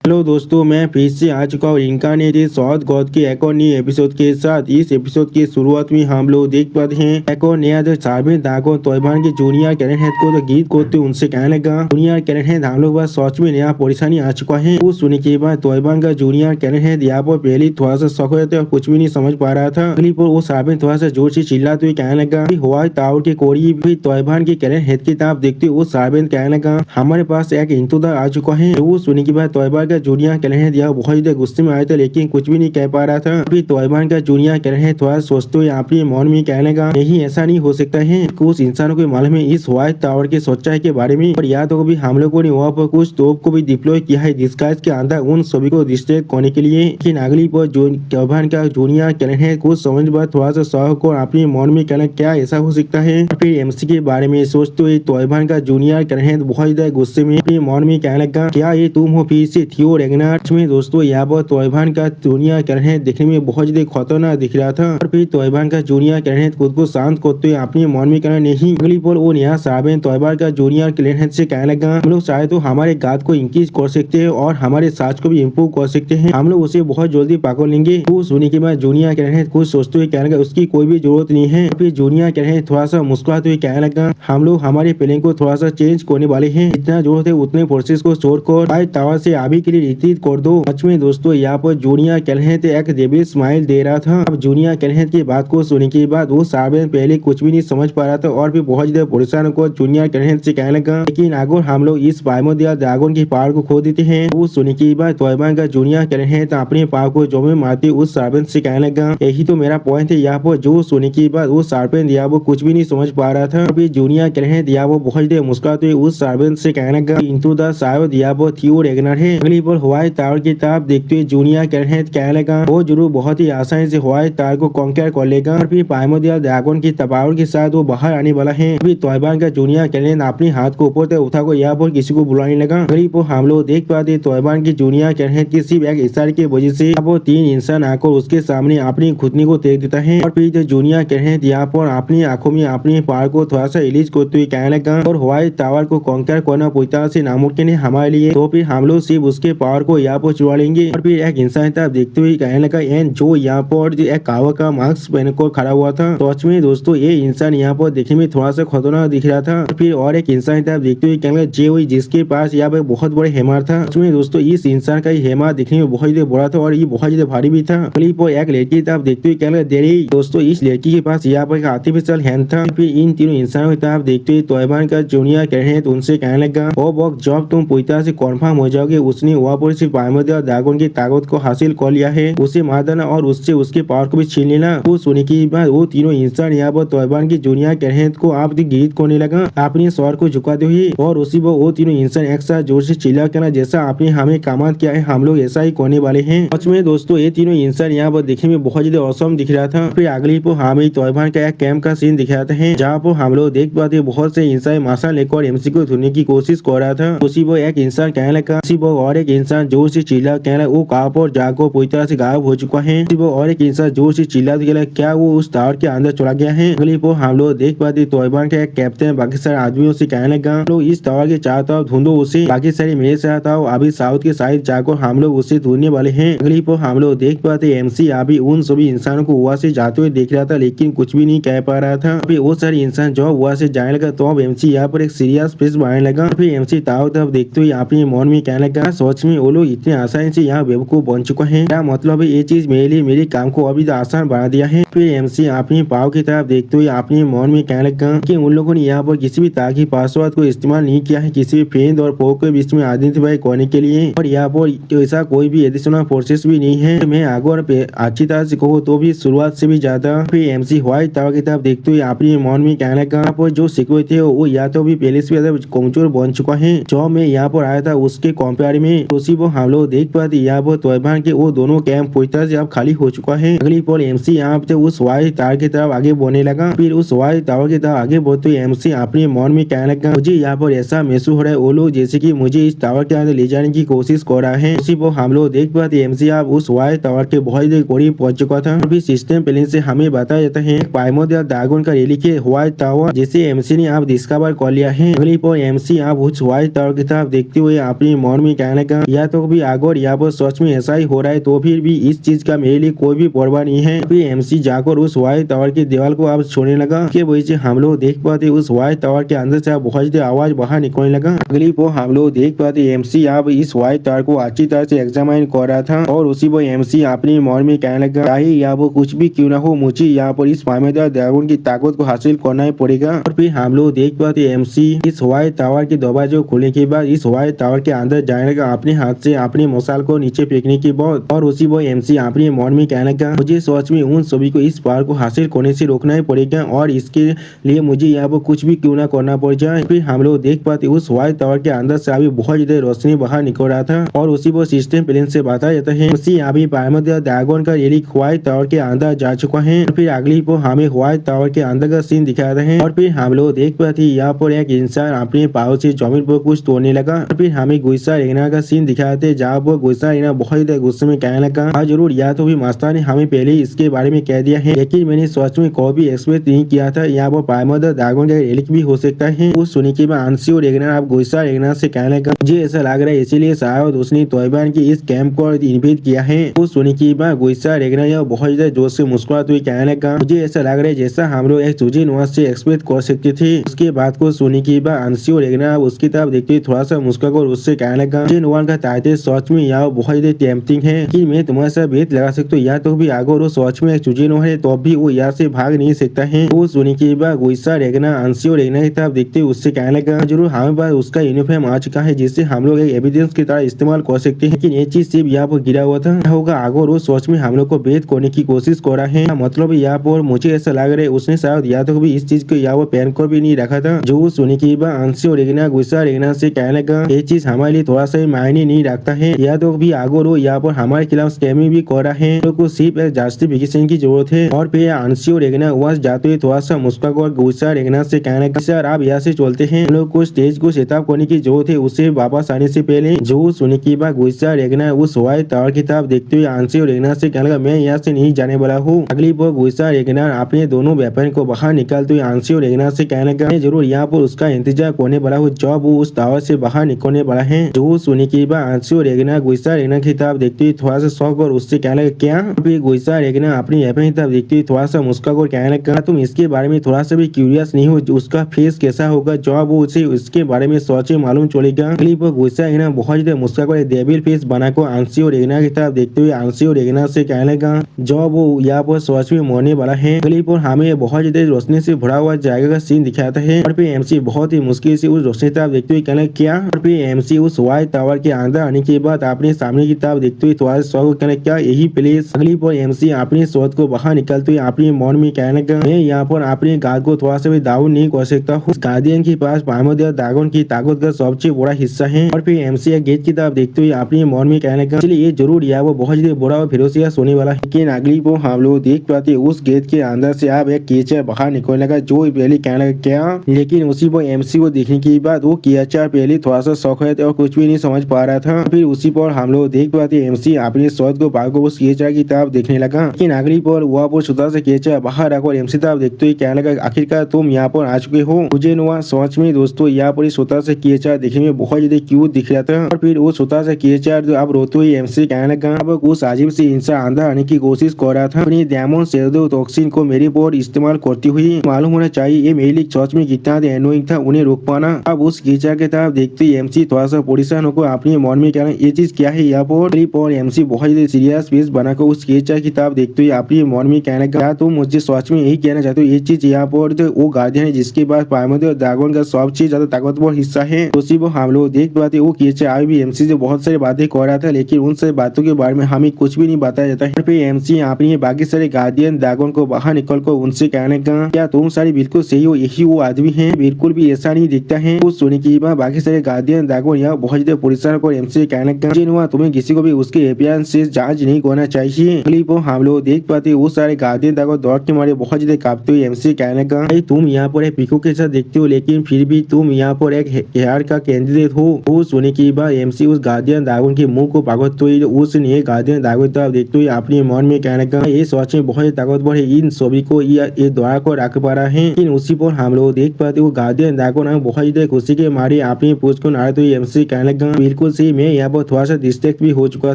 Hello दोस्तों, मैं फिर से आ चुका हूँ इनकार्नेटेड साउथ गॉड के एक और नए एपिसोड के साथ। इस एपिसोड की शुरुआत में हम लोग देख पाते हैं एक और नया जो सार्बिन दागो तोयबान के जूनियर कैरेट हेड को तो गीत करते उनसे कहने लगा, जूनियर कैरेट हेड हम लोग बस सोच में नया परेशानी आ चुका है। वो सुनने के बाद तोयबान का जूनियर कैरेट हेड यहाँ पर पहले थोड़ा सा शौक होते और कुछ भी नहीं समझ पा रहा था। अगली पर वो सार्बिन थोड़ा सा जोर से चिल्लाते हुए कहने लगा, हवाई टावर के कोरिए भी तोयबान के कैरेट हेड की तरफ देखते वो सार्बिन कहने लगा, हमारे पास एक इंतजार आ चुका है। वो सुनने के बाद तोयबान का जूनियर कैरेट दिया बहुत ज्यादा गुस्से में आया था, लेकिन कुछ भी नहीं कह पा रहा था। अभी तोयबान का जूनियर कैरेट थोड़ा सोचते हुए अपने मौन में कहने लगा, नहीं ऐसा नहीं हो सकता है, कुछ इंसानों को मालूम है इस व्हाइट टावर के सच्चाई के बारे में। और या तो भी हम लोगों ने वहाँ पर कुछ तोप को भी डिप्लॉय किया है डिस्गाइज के अंदर उन सभी को डिस्ट्रैक्ट करने के लिए। लेकिन अगली पर तोयबान का जूनियर कैरेट कुछ समझ बाद थोड़ा सा शौक और अपने मौन में कहना क्या ऐसा हो सकता है। फिर एमसी के बारे में सोचते हुए तोयबान का जूनियर कैरेट बहुत ज्यादा गुस्से में अपने मौन में कहने लगा, क्या ये तुम हो फिर से थियो रेगनार में। दोस्तों यहाँ पर तोयबान का जूनियर कैरेट देखने में बहुत ज्यादा खतरनाक दिख रहा था। और फिर तोयबान का जूनियर कैरेट खुद को शांत करते हुए अपने मन में कहना, नहीं अगली पल वो नया सार्बिन तोयबान का जूनियर कैरेट से कहने लगा, हम लोग चाहे तो हमारे गाद को इंक्रीज कर सकते हैं और हमारे साज को भी इम्प्रूव कर सकते हैं, हम लोग उसे बहुत जल्दी पकड़ लेंगे। वो सुनने के बाद जूनियर कैरेट कुछ सोचते हुए कहने लगा, उसकी कोई भी जरूरत नहीं है। फिर जूनियर कैरेट थोड़ा सा मुस्कुराते हुए कहने लगा, हम लोग हमारे प्लान को थोड़ा सा चेंज करने वाले हैं, जितना जरूरत है उतने फोर्सेस को छोड़कर व्हाइट टावर से अभी के लिए रिट्रीट कर दो। सच में दोस्तों यहाँ पर जूनियर कैरेट एक देवी स्माइल दे रहा था। अब जूनियर कैरेट की बात को सुनने के बाद वो सार्बिन पहले कुछ भी नहीं समझ पा रहा था और भी बहुत ज्यादा परेशान को जूनियर कैरेट से कहने लगा, लेकिन अगर हम लोग इस प्राइमोर्डियल ड्रैगन की पावर को खो देते हैं। वो सुनने के बाद तोयबान का जूनियर कैरेट अपने पावर को जो में मारते उस सार्बिन से कहने लगा, यही तो मेरा पॉइंट है। यहाँ पर जो सुनने के बाद वो सार्बिन यहाँ वो कुछ भी नहीं समझ पा रहा था। अभी जूनियर कैरेट यहाँ वो बहुत ज्यादा मुस्कुराते हुए उस सार्बिन से कहने लगा, इंटू द शायद यहाँ पर थियो रेगनार है। अगली बार हवाई टावर की तरफ देखते हुए जूनियर कैरेट कहने लगा, वो जरूर बहुत ही आसानी से हवाई टावर को कॉन्कर कर लेगा और फिर प्राइमोर्डियल ड्रैगन की पावर के साथ वो बाहर आने वाला है। अभी तोयबान का जूनियर कैरेट अपने हाथ को ऊपर तक उठा को यहाँ पर किसी को बुलाने लगा। गरीब को हम लोग देख पाते तोयबान की जूनियर कैरेट की सिर्फ एक इशारे की वजह से वो तीन इंसान आकर उसके सामने अपनी घुटने को तेज देता है। और फिर जूनियर कैरेट यहाँ पर अपनी आंखों में अपनी पावर को थोड़ा सा रिलीज करते हुए कहने लगा, और हवाई टावर को कॉन्कर करना पूरी तरह से नामुमकिन है हमारे लिए, तो फिर हम लोग सिर्फ उसके पावर को यहाँ पर चुरा लेंगे। और फिर एक इंसान तरफ देखते हुए कहने लगा, एंड जो यहाँ पर एक कावा का मास्क पहनकर खड़ा हुआ था। तो सच में दोस्तों ये इंसान यहाँ पर देखने में थोड़ा सा खतरनाक दिख रहा था। फिर और एक इंसान तरफ देखते हुए कहने लगा, जे वही जिसके पास यहाँ पर बहुत बड़े हेमार था। सच में दोस्तों इस इंसान का हेमार दिखने में बहुत ज्यादा बड़ा था और ये बहुत ज्यादा भारी भी था। क्लिप और एक लड़की तरफ देखते हुए कहने लगा, देरी दोस्तों इस लड़की के पास यहाँ पर एक आर्टिफिशियल हैंड था। फिर इन तीनों इंसानों की तरफ देखते हुए तोयबान का जूनियर कैरेट उनसे कहने लगा, वो वक्त जब तुम पूरी तरह से कन्फर्म हो जाओगे उसने वहाँ पर सिर्फ प्राइमोर्डियल ड्रैगन की ताकत को हासिल कर लिया है, उसे मार देना और उससे उसके पावर को भी छीन लेना। वो सुनने के बाद वो तीनों इंसान यहाँ पर तोयबान की जूनियर कैरेट को आप गीत करने लगा अपने स्वर को झुकाते हुए। और उसी पर वो तीनों इंसान एक साथ जोर से चिल्ला करना, जैसा आपने हमें कामत किया है हम लोग ऐसा ही करने वाले हैं। सच में दोस्तों ये तीनों इंसान यहाँ पर देखने में बहुत ज्यादा औसम दिख रहा था। फिर अगली पर हमें तोयबान का एक कैंप का सीन दिखाता है, जहाँ पर हम लोग देख पाते बहुत से इंसान माशा लेकर एमसी को ढूंढने की कोशिश कर रहा था। उसी पर एक इंसान कहने लगा, उसी पर और एक इंसान जोर से चिल्ला कहना, वो कहाँ पर जाकर पूरी तरह से गायब हो चुका है। और एक इंसान जोर से चिल्ला दिया, क्या वो उस टावर के अंदर चला गया है। अगली पर हम लोग देख पाते तोयबान का एक कैप्टन बाकी सारे आदमियों से कहने लगा, लोग इस टावर के चारों तरफ ढूंढो उसे, बाकी सारे मेरे साथ आओ, अभी साउथ के साइड जाकर हम लोग उसे ढूंढने वाले हैं। अगली पर हम लोग देख पाते एमसी अभी उन सभी इंसानों को वहाँ से जाते हुए देख रहा था, लेकिन कुछ भी नहीं कह पा रहा था। अभी वो सारे इंसान जो वहाँ से जाने लगा तो अब एमसी यहाँ पर एक सीरियस फेस बनाने लगा। फिर एमसी टावर तरफ देखते हुए अपने मन में कहने लगा, सोच में वो लोग इतने आसानी से यहाँ बेवकूफ बन चुका है, क्या मतलब है ये चीज मेरे लिए मेरे काम को अभी आसान बना दिया है। फिर एमसी अपनी पाव की तरफ देखते हुए अपने मन में कहने लगा कि उन लोगों ने यहाँ पर किसी भी तरह की पासवर्ड को इस्तेमाल नहीं किया है किसी भी फ्रेंड और फोक के बीच में आइडेंटिफाई करने के लिए, और यहाँ पर ऐसा कोई भी एडिशनल प्रोसेस भी नहीं है। मैं अगर अच्छी तरह से कहूँ तो भी शुरुआत से भी ज्यादा। फिर एमसी व्हाइट टावर की तरफ देखते हुए अपने मन में कहने लगा, यहाँ पर जो सिक्योरिटी है वो या तो भी पहले से ज्यादा कमजोर बन चुका है, जो मैं यहाँ पर आया था उसके कंपेयर में। उसी को हम लोग देख पाते यहाँ पर तोयबान के वो दोनों कैंप पूरी तरह से अब खाली हो चुका है। अगली पर एमसी यहाँ पे उस व्हाइट टावर की तरफ आगे बढ़ने लगा। फिर उस व्हाइट टावर की तरफ आगे बढ़ते एमसी अपने मन में कहने लगा, मुझे यहाँ पर ऐसा महसूस हो रहा है वो लोग जैसे कि मुझे इस टावर के अंदर ले जाने की कोशिश कर रहा है। उसी पर हम लोग देख पाते एमसी आप उस व्हाइट टावर के बहुत ही करीब पहुंच चुका था। अभी सिस्टम प्लेन से हमें बताया जाता है प्राइमोर्डियल ड्रैगन का रेलिक व्हाइट टावर जिसे एमसी ने आप डिस्कवर कर लिया है। अगली पर एमसी आप उस व्हाइट टावर की तरफ देखते हुए अपने मन में कहने लगा या तो भी अगर यहाँ पर सच में ऐसा ही हो रहा है तो फिर भी इस चीज का मेरे लिए कोई भी परवाह नहीं है। फिर एमसी जाकर उस व्हाइट टावर की दीवार को अब छोड़ने लगा। के वजह से हम लोग देख पाते उस व्हाइट टावर के अंदर से बहुत आवाज बाहर निकलने लगा। अगली वो हम लोग देख पाते एमसी अब इस व्हाइट टावर को अच्छी तरह से एग्जामिन कर रहा था और उसी वो एमसी अपनी मन में कहने लगा चाहे या वो कुछ भी क्यों ना हो मुझे यहाँ पर इस पामेदार ड्रैगन की ताकत को हासिल करना ही पड़ेगा। और फिर हम लोग देख पाते एमसी इस व्हाइट टावर के दरवाजे खोलने के बाद इस व्हाइट टावर के अंदर जाने लगा अपने हाथ से अपनी मसाल को नीचे फेंकने के बाद और उसी वो एमसी अपने मन में कहने लगा मुझे सच में उन सभी को इस पावर को हासिल करने से रोकना ही पड़ेगा और इसके लिए मुझे यहाँ पर कुछ भी क्यों ना करना पड़ जाए। फिर हम लोग देख पाते उस व्हाइट टावर के अंदर से अभी बहुत ज्यादा रोशनी बाहर निकल रहा था और उसी वो सिस्टम प्लेन से बताया जाता है उसी अभी पामेदार ड्रैगन का रेलिक व्हाइट टावर के अंदर जा चुका है। फिर अगली वो हमें व्हाइट टावर के अंदर का सीन दिखाते हैं और फिर हम लोग देख पाते यहाँ पर एक इंसान अपने पाव से जमीन पर कुछ तोड़ने लगा। फिर हमें गुस्सा रेगना का सीन दिखाते हैं जहाँ पर गुस्सा रेगना बहुत ज्यादा गुस्से में कहने लगा हाँ जरूर या तो भी मास्टर ने हमें पहले इसके बारे में कह दिया है लेकिन मैंने सच में कभी एक्सपेक्ट नहीं किया था यहाँ पर पामेदार ड्रैगन का रेलिक भी हो सकता है। उस सुनी के बाद अंशी और रेगना अब गुस्सा रेगना से कहने लगा मुझे ऐसा लग रहा है इसीलिए शायद उसने तोयबान की इस कैंप को इन्वाइट किया है। उस सुनी के बाद गुस्सा रेगना यह बहुत ज्यादा जोर से मुस्कुराते हुए कहने लगा मुझे ऐसा लग रहा है जैसा हम लोग एक चूजी नवाज से एक्सपेक्ट कर सकते थे। उसके बाद को सुनी के बाद अंशी और रेगना उसकी तरफ देखते हुए थोड़ा सा मुस्कुरा कर उससे कहने लगा मुझे नवान का ताकत सच में यह बहुत ज्यादा टेम्पटिंग है कि मैं तुम्हारे साथ बेत लगा सकता हूँ या तो भी अगर वो सच में एक चूजी नवा है तो भी वो यहाँ से भाग नहीं सकता है। वो सुनी के बाद गुस्सा रेगना अंशी और रेगना की तरफ देखते हुए उससे कहने लगा जरूर हमारे पास उसका यूनिफॉर्म आ चुका है जिससे हम लोग एक एविडेंस की तरह इस्तेमाल कर सकते हैं लेकिन ये चीज सिर्फ यहाँ पर गिरा हुआ था होगा अगर वो सच में हम लोग को बेत करने की कोशिश कर रहा है मतलब यहाँ पर मुझे ऐसा लग रहा है उसने शायद या तो भी इस चीज को यहाँ पर पहन कर भी नहीं रखा था। जो सुनी के बाद अंशी और रेगना गुस्सा रेगना से कहने लगा ये चीज हमारे लिए थोड़ा सा मायने नहीं रखता है या तो भी अगर वो यहाँ पर हमारे खिलाफ स्कैमिंग भी कर रहा है तो सिर्फ एक जस्टिफिकेशन की जरूरत है। और फिर अंशी और रेगना वहाँ जाते हुए थोड़ा सा मुस्कुरा कर गुस्सा रेगना से कहने लगा सर आप यहाँ से चलते हैं लोग को स्टेज को सेटअप करने की जरूरत है उससे वापस आने से पहले। जो सुनी के बाद गुस्सा रेगना उस व्हाइट टावर की तरफ देखते हुए अंशी और रेगना से कहने लगा मैं यहाँ से नहीं जाने वाला हूँ। अगली बार गुस्सा रेगना अपने दोनों व्यापारी को बाहर निकालते हुए अंशी और रेगना से कहने लगा मैं जरूर यहाँ पर उसका इंतजार करने वाला हूँ जब वो उस टावर से बाहर निकलने वाला है। जो सुनी के बाद अंशी और रेगना गुस्सा रेगना की तरफ देखते हुए थोड़ा सा शौक और उससे कहने लगा क्या। फिर गुस्सा रेगना अपनी व्यापारी की तरफ देखते हुए थोड़ा सा मुस्कुरा कर कहने लगा तुम इसके बारे में थोड़ा सा भी क्यूरियस नहीं हो उसका फेस कैसा होगा जब वो उसे उसके बारे में सोचे मालूम चलेगा। अगली बार गुस्सा रेगना बहुत ज्यादा मुस्कुरा कर डेविल फेस बनाकर अंशी और रेगना की तरफ देखते हुए अंशी और रेगना से कहने लगा जब वो यहाँ पर सच में मरने वाला है। अगली बार हमें बहुत ज्यादा रोशनी से भरा हुआ जगह का सीन दिखाता है और फिर एमसी बहुत ही मुश्किल से उस रोशनी तरफ देखते हुए कहने क्या। और फिर एमसी उस व्हाइट टावर के अंदर आने के बाद अपने सामने की तरफ देखते हुए थोड़ा सा कहने क्या यही प्लेस। अगली बार एमसी अपने शोध को बाहर निकलते हुए अपने मन में कहने का मैं यहाँ पर अपने गार्ड को थोड़ा सा भी डाउन नहीं कर सकता हूँ। गार्डियन के पास पामेदार ड्रैगन की ताकत का सबसे बड़ा हिस्सा है। और फिर एमसी गेट की तरफ देखते हुए अपने मन में कहने का चलिए ये जरूर या वो बहुत ज्यादा बुरा और फिरोसिया सोने वाला है। लेकिन अगली वो हम लोग देख पाते उस गेट के अंदर से अब एक केचर बाहर निकलने लगा जो पहले कहने लगा क्या। लेकिन उसी वो एमसी को देखने के बाद वो केचर पहले थोड़ा सा शौक है और कुछ भी नहीं समझ पा रहा था। फिर उसी पर हम लोग देख पाते एमसी अपने शौद को भाग उस केचर की तरफ देखने लगा। लेकिन अगली पर वह वो छोटा सा केचर बाहर आकर एमसी तरफ देखते हुए कहने लगा आखिरकार तुम यहाँ पर आ चुके हो। मुझे नुआ सोच में दोस्तों यहाँ पर छोटा सा केचर देखने में बहुत ज्यादा क्यूट दिख रहा था। और फिर वो छोटा सा केचर जो अब रोते हुए एमसी कहने लगा अब उस अजीब से इंसान अंदर आने की कोशिश कर रहा था। अपनी डायमंड सेडो टॉक्सिन को मेरे पर इस्तेमाल करती हुई मालूम होना चाहिए ये मेरे लिए सच में कितना एनोइंग था उन्हें रोक पाना। अब उस केचर के तरफ देखते ही एमसी थोड़ा सा परेशान होकर अपने मन में कहना ये चीज क्या है यहाँ पर। एमसी बहुत ज्यादा सीरियस फेस बनाकर उस केचर की तरफ देखते हुए अपने मन में कहने का तुम मुझे सच में यही कहना चाहते हो ये चीज यहाँ पर वो गार्डियन है जिसके पास पामेदार ड्रैगन का सबसे ज्यादा ताकतवर हिस्सा है। तो सिर्फ हम लोग देख पाते वो केचर अभी भी एमसी से बहुत सारी बातें कर रहा था लेकिन उन सारी बातों के बारे में हमें कुछ भी नहीं बताया जाता है। फिर एमसी अपनी बाकी सारे गार्डियन ड्रैगन को बाहर निकल कर उनसे कहने का क्या तुम सारी बिल्कुल सही हो यही वो आदमी है बिल्कुल भी ऐसा नहीं दिखता है। कुछ सुनी की बाकी सारे गार्डियन ड्रैगन यहाँ बहुत ज्यादा परेशान कर एमसी कहने का तुम्हें किसी को भी उसके अपीयरेंस से जांच नहीं करना चाहिए। क्लिप हम लोग देख पाते वो सारे गार्डियन ड्रैगन दौड़ के मारे बहुत ज्यादा कांपते हुए एमसी कहने का तुम यहाँ पर एक पिको के साथ देखते हो लेकिन फिर भी तुम यहाँ पर एक हेयर का कैंडिडेट हो। वो सुनी की बात एमसी उस गार्डियन ड्रैगन के मुंह को पकड़ते हुए उस नए गार्डियन ड्रैगन तरफ देखते हुए अपने मन में कहने का ये सच में बहुत ताकतवर है इन सभी को ये द्वारा को रख पा रहा है। लेकिन उसी पर हम लोग देख पाते वो गार्डियन ड्रैगन बहुत ज्यादा खुशी के मारे अपनी पूछ को नाड़ते हुए एमसी कहने का बिल्कुल बिल्कुल सही, मैं यहाँ पर थोड़ा सा डिस्ट्रैक्ट भी हो चुका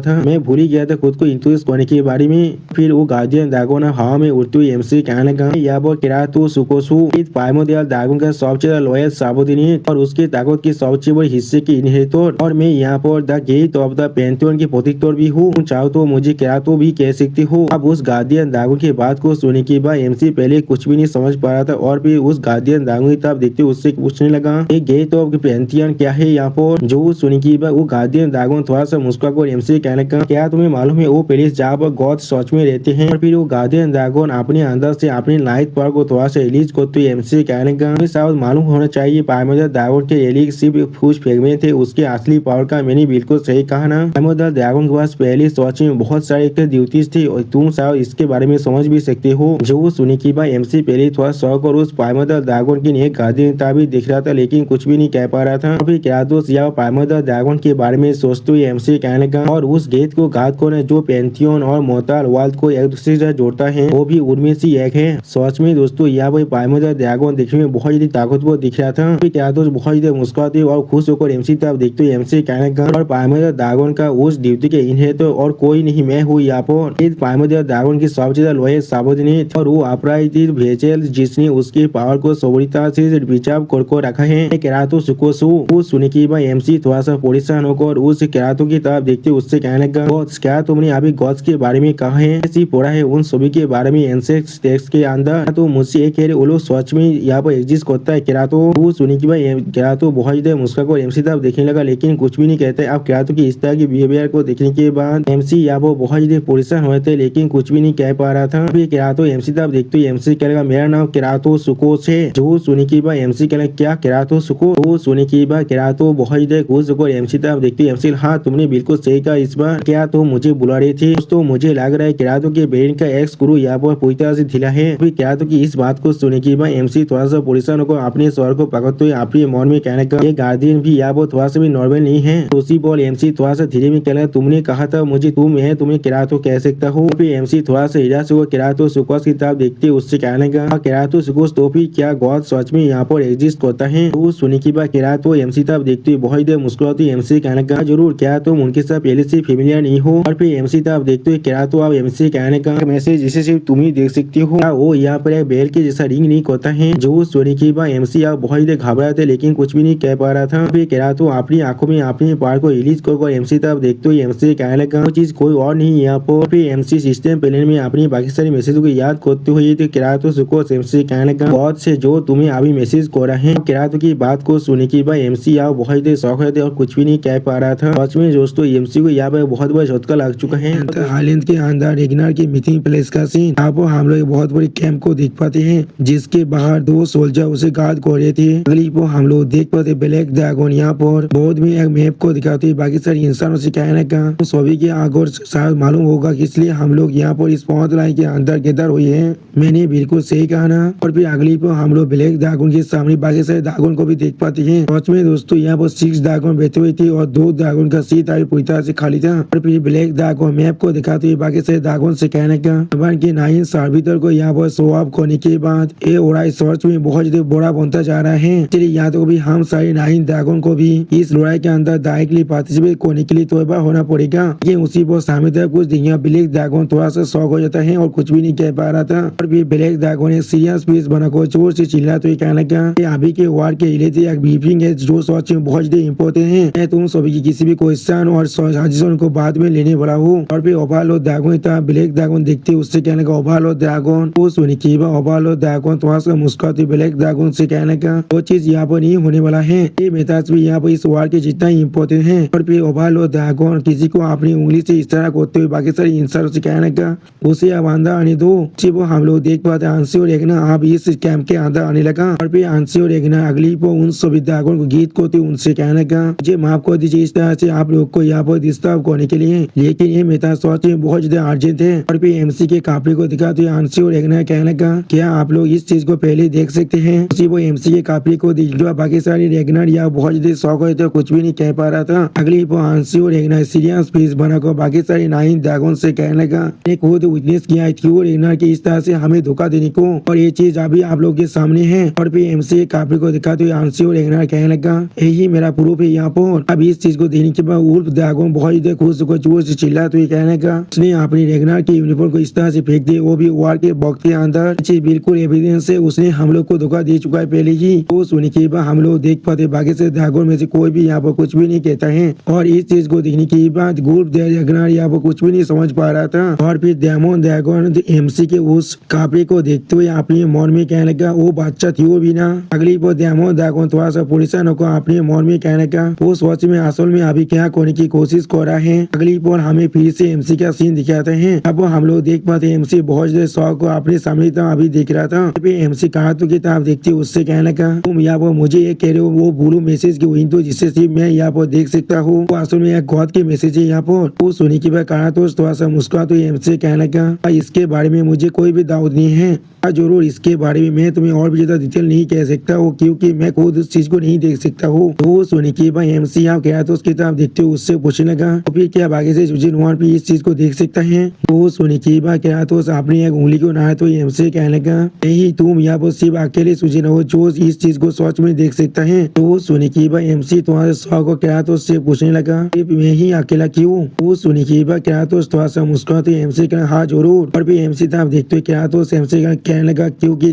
था, मैं भूल ही गया था खुद को इंट्रोड्यूस करने के बारे में। फिर वो गार्डियन ड्रैगन हवा में उड़ती हुई एमसी कहने लगा यहाँ पर किरातो सुकोसु प्राइमोर्डियल ड्रैगन का सबसे ज्यादा लॉयल सबऑर्डिनेट और उसके ताकत की सबसे बड़ी हिस्से की इनहेरिटर, और मैं यहाँ पर the gate of the Pantheon की प्रतिक्टर भी हूँ। चाहो तो मुझे किरातो भी कह सकते हो। अब उस गार्डियन ड्रैगन की बात को सुनने के बाद एमसी पहले कुछ भी नहीं समझ पा रहा था और फिर उस गार्डियन ड्रैगन की तरफ देखते उससे पूछने लगा गेट ऑफ पैंथियन क्या है यहाँ पर। जो सुनी की वो गार्डियन ड्रैगन थोड़ा सा मुस्कुराकर एमसी कहने लगा क्या तुम्हें मालूम है वो प्लेस जहाँ पर गॉड सच में रहते हैं। और फिर वो गार्डियन ड्रैगन अपने अंदर से अपनी लाइट पावर को थोड़ा सा रिलीज करते हुए एमसी कहने लगा शायद मालूम होना चाहिए प्राइमोर्डियल ड्रैगन के एलिक सिर्फ कुछ फ्रेगमेंट थे उसके असली पावर का। मैंने बिल्कुल सही कहा ना, प्राइमोर्डियल ड्रैगन के पास पहले सच में बहुत सारे ड्यूटीज थी और तुम शायद इसके बारे में समझ भी सकते हो। जो सुनी की बात एमसी पहले थोड़ा शौक और उस प्राइमोर्डियल ड्रैगन की नई गार्डियन भी दिख रहा था लेकिन कुछ भी नहीं कह पा रहा था। फिर क्राटोस या प्राइमोर्डियल ड्रैगन के बारे में सोचते हुए एमसी कहने लगा और उस गेट को घात करने जो पैंथियन और मोर्टल वर्ल्ड को एक दूसरे से जोड़ता है वो भी उनमें से एक है। सच में दोस्तों यह वही प्राइमोर्डियल ड्रैगन देखने में बहुत ज्यादा ताकतवर दिख रहा था। फिर क्राटोस बहुत ज्यादा मुस्कुराते और खुश होकर एमसी तरफ देखते हुए एमसी कहने लगा और प्राइमोर्डियल ड्रैगन का उस ड्यूटी के इनहेरिटर और कोई नहीं मैं हूँ यहाँ पर। इस प्राइमोर्डियल ड्रैगन की सबसे ज्यादा लॉयल सबऑर्डिनेट और वो अपराजित भेजल जिसने उसकी पावर को सोबरिता से रिजर्व करके रखा है किरातो सुकोसु। वो सुने की बात एमसी थोड़ा सा परेशान होकर उस किरातो की तरफ देखते उससे कहने लगा क्या तुमने अभी गॉड्स के बारे में कहा है पढ़ा है उन सभी के बारे में एंसेक्स टेक्स्ट के अंदर तो मुझसे एक कह रहे वो लोग सच में यहाँ पर एग्जिस्ट करता है किरातो। वो सुने की बात किरातो बहुत ज्यादा मुस्कुराकर एमसी तरफ देखने लगा लेकिन कुछ भी नहीं कहते। अब किरातो की इस तरह की बिहेवियर को देखने के बाद एमसी यहाँ पर बहुत ज्यादा परेशान हुए थे लेकिन कुछ भी नहीं कह पा रहा था। फिर किरातो एमसी तरफ देखते हुए एमसी कहेगा मेरा नाम किरातो सुकोस है। जो सुने की बात एमसी कहेगा क्या किरातो सुको। वो सुने की बात किरातो बहुत ज्यादा खुश होकर एमसी तरफ देखते हुए एमसी हाँ तुमने बिल्कुल सही कहा इस बार क्या तो मुझे बुला रही थी तो मुझे लग रहा है किरातो के ब्रेन का एक्स गुरु यहाँ पर पूरी तरह से ढीला है। फिर किरातो की इस बात को सुने की बात एमसी थोड़ा सा परेशान होकर अपने स्वर को पकड़ते हुए अपने मन में कहने का ये गार्डियन भी यहाँ पर थोड़ा सा भी नॉर्मल नहीं है। तो उसी बोल एमसी थोड़ा सा धीरे में कहना तुमने कहा था मुझे तुम है तुम्हें किरातो कह सकता हूँ। फिर एमसी थोड़ा सा हिला से किरातो सुकोस की तरफ देखते उससे कहने का किरातो सुकोस तो फिर क्या गॉड सच में यहाँ पर एग्जिस्ट करता है। तो सुने की बात किरातो एमसी तरफ देखते हुए बहुत देर मुस्कुराती एमसी कहने का जरूर क्या तुम उनके साथ पहले से फेमिलियर नहीं हो। और फिर एमसी तरफ देखते हुए किरातो अब एमसी कहने का मैसेज जिसे सिर्फ तुम ही देख सकती हो वो यहाँ पर एक बेल के जैसा रिंग नहीं करता है। जो सुने की बात एमसी अब बहुत देर घबरा थे लेकिन कुछ भी नहीं कह पा रहा था। फिर किरातो अपनी आंखों में अपने पार को रिलीज कर एमसी तरफ देखते हुए एमसी कहने लगा वो चीज कोई और नहीं यहाँ पर। फिर एमसी सिस्टम प्लेन में अपनी बाकी सारी मैसेज को याद करते हुए तो किरातो सुकोस एमसी कहने लगा बहुत से जो तुम्हें अभी मैसेज कर रहे हैं। किरातो की बात को सुने की बात एमसी अब बहुत देर शौक थे और कुछ भी नहीं कह पा रहा था। सच में दोस्तों एमसी को यहाँ पर बहुत बड़ा झटका लग चुका है। हाइलैंड के अंदर रेगनार की मीटिंग प्लेस का सीन यहाँ पर हम लोग बहुत बड़ी कैंप को देख पाते हैं जिसके बाहर दो सोल्जर उसे गार्ड कर रहे थे। अगली पर हम लोग देख पाते ब्लैक ड्रैगन यहाँ पर बहुत में एक मैप को दिखाते बाकी सारे इंसानों से कहने का तो सभी के आगे शायद मालूम होगा कि इसलिए हम लोग यहाँ पर इस पॉइंट लाइन के अंदर गैदर हुए हैं। मैंने बिल्कुल सही कहा ना। और फिर अगली पर हम लोग ब्लैक ड्रैगन के सामने बाकी सारे ड्रैगन को भी देख पाते हैं। सच में दोस्तों यहाँ पर 6 ड्रैगन बैठे हुए थे और 2 ड्रैगन का सीट अभी पूरी तरह से खाली था। और फिर ब्लैक ड्रैगन मैप को दिखाते हुए बाकी सारे ड्रैगन से कहने का के 9 सर्विटर को यहाँ पर शो ऑफ करने के बाद ये लड़ाई सर्च में बहुत ज्यादा बड़ा बनता जा रहा है। इसलिए यहाँ तो भी हम सारे 9 ड्रैगन को भी इस लड़ाई के अंदर डायरेक्टली पार्टिसिपेट करने के लिए तैयार होना पड़ेगा। ये उसी पर सामने तरफ कुछ दिखा ब्लैक ड्रैगन थोड़ा सा शौक हो जाता है और कुछ भी नहीं कह पा रहा था। और फिर ब्लैक ड्रैगन एक सीरियस पीस बनाकर जोर से चिल्ला तो कहने का अभी के वार के रिलेटेड एक ब्रीफिंग है जो सच में बहुत ज्यादा इम्पोर्टेंट है। मैं तुम सभी की किसी भी क्वेश्चन और सजेशन को बाद में लेने वाला हूँ। और फिर ओवरलॉर्ड ड्रैगन था ब्लैक ड्रैगन देखते उससे कहने का ओवरलॉर्ड ड्रैगन वो सुनी की ओवरलॉर्ड ड्रैगन थोड़ा सा मुस्कुराते ब्लैक ड्रैगन से कहने का वो चीज यहाँ पर नहीं होने वाला है। ये मेथड भी यहाँ पर इस वार के जितना ही इम्पोर्टेंट है। और फिर ओवरलॉर्ड ड्रैगन किसी को अपनी उंगली से इशारा करते हुए बाकी सारे इंसानों से कहने का उसे अब अंदर आने दो। वो हम लोग देख पाते आंसी और रेगना अब इस कैंप के अंदर आने लगा। और फिर आंसी और रेगना अगली पर उन सभी ड्रैगन को गीत करते उनसे कहने का मुझे माफ कर दीजिए इस तरह से आप लोग को यहाँ पर डिस्टर्ब करने के लिए लेकिन ये मेथड सच में बहुत ज्यादा अर्जेंट है। और फिर एमसी के कापड़ी को दिखाते आंसी और रेगना कहने का क्या आप लोग इस चीज को पहले देख सकते हैं। उसी वो एमसी के कापड़ी को दिखा बाकी सारी रेगनर यहाँ बहुत ज्यादा शौक हुए थे कुछ भी नहीं कह पा रहा था। अगली पर आंसी और रेगना सीरियस पीस बनाकर बाकी सारी 9 ड्रैगन से कहने का एक खुद विटनेस किया थी रेगनर की इस तरह से हमें धोखा देने को और ये चीज अभी आप लोग के सामने है। और फिर एमसी के कापड़ी को दिखाते हुए आंसी और रेगनर कहने लगा यही मेरा प्रूफ है यहाँ पर। अब इस चीज को देखने के बाद उल्फ ड्रैगन बहुत ही खुश होकर जोर से चिल्ला तो ये कहने का उसने अपनी रेगनार की यूनिफॉर्म को इस तरह से फेंक दिया, वो भी वार के वक्त के अंदर। बिल्कुल एविडेंस है, उसने हम लोग को धोखा दे चुका है पहले ही। तो सुनने के बाद हम लोग देख पाते बाकी से ड्रैगन में से कोई भी यहाँ पर कुछ भी नहीं कहता है, और इस चीज को देखने के बाद उल्फ रेगनार यहाँ पर कुछ भी नहीं समझ पा रहा था। और फिर डेमन ड्रैगन एमसी के उस कपड़े को देखते हुए अपने मन में कहने लगा वो बच्चा थी वो भी ना। अगली बार डेमन ड्रैगन थोड़ा सा परेशान होकर अपने मन में कहने लगा वो सोच में असल में अभी क्या करने की कोशिश कर रहा है। अगली बार हमें फिर से एमसी का सीन दिखाते हैं। अब हम लोग देख पाते एमसी बहुत ज्यादा शौक को अपने सामने था अभी देख रहा था। एमसी कार्टून की तरफ देखते उससे कहने लगा तुम यहाँ पर मुझे ये कह रहे हो वो ब्लू मैसेज की विंडो जिससे सिर्फ मैं यहाँ पर देख सकता हूँ वो असल में एक गॉड के मैसेज है यहाँ पर। वो सुनी की बात कहा तो थोड़ा सा मुस्कुरा तो एमसी कहने लगा इसके बारे में मुझे कोई भी डाउट नहीं है, जरूर इसके बारे में मैं तुम्हें और भी ज्यादा डिटेल नहीं कह सकता हूँ क्योंकि मैं खुद उस चीज को नहीं देख सकता हूँ। तो सुनी की भाई एमसी यहाँ कह तो उसकी तरफ देखते हुए उससे पूछने लगा तो फिर क्या बाकी से सुजिन वहां भी इस चीज को देख सकता है। तो सुनी की बात कह तो अपनी एक उंगली को ना तो एमसी कहने लगा नहीं तुम यहाँ पर सिर्फ अकेले सुजिन हो जो इस चीज को सोच में देख सकता है। तो सुनी की भाई एमसी तुम्हारे शौक को कह तो उससे पूछने लगा मैं ही अकेला क्यों। वो सुनी की बात कह तो थोड़ा सा मुस्कुराते एमसी कहना हाँ जरूर। और फिर एमसी तरफ देखते क्या तो एमसी कहने लगा क्योंकि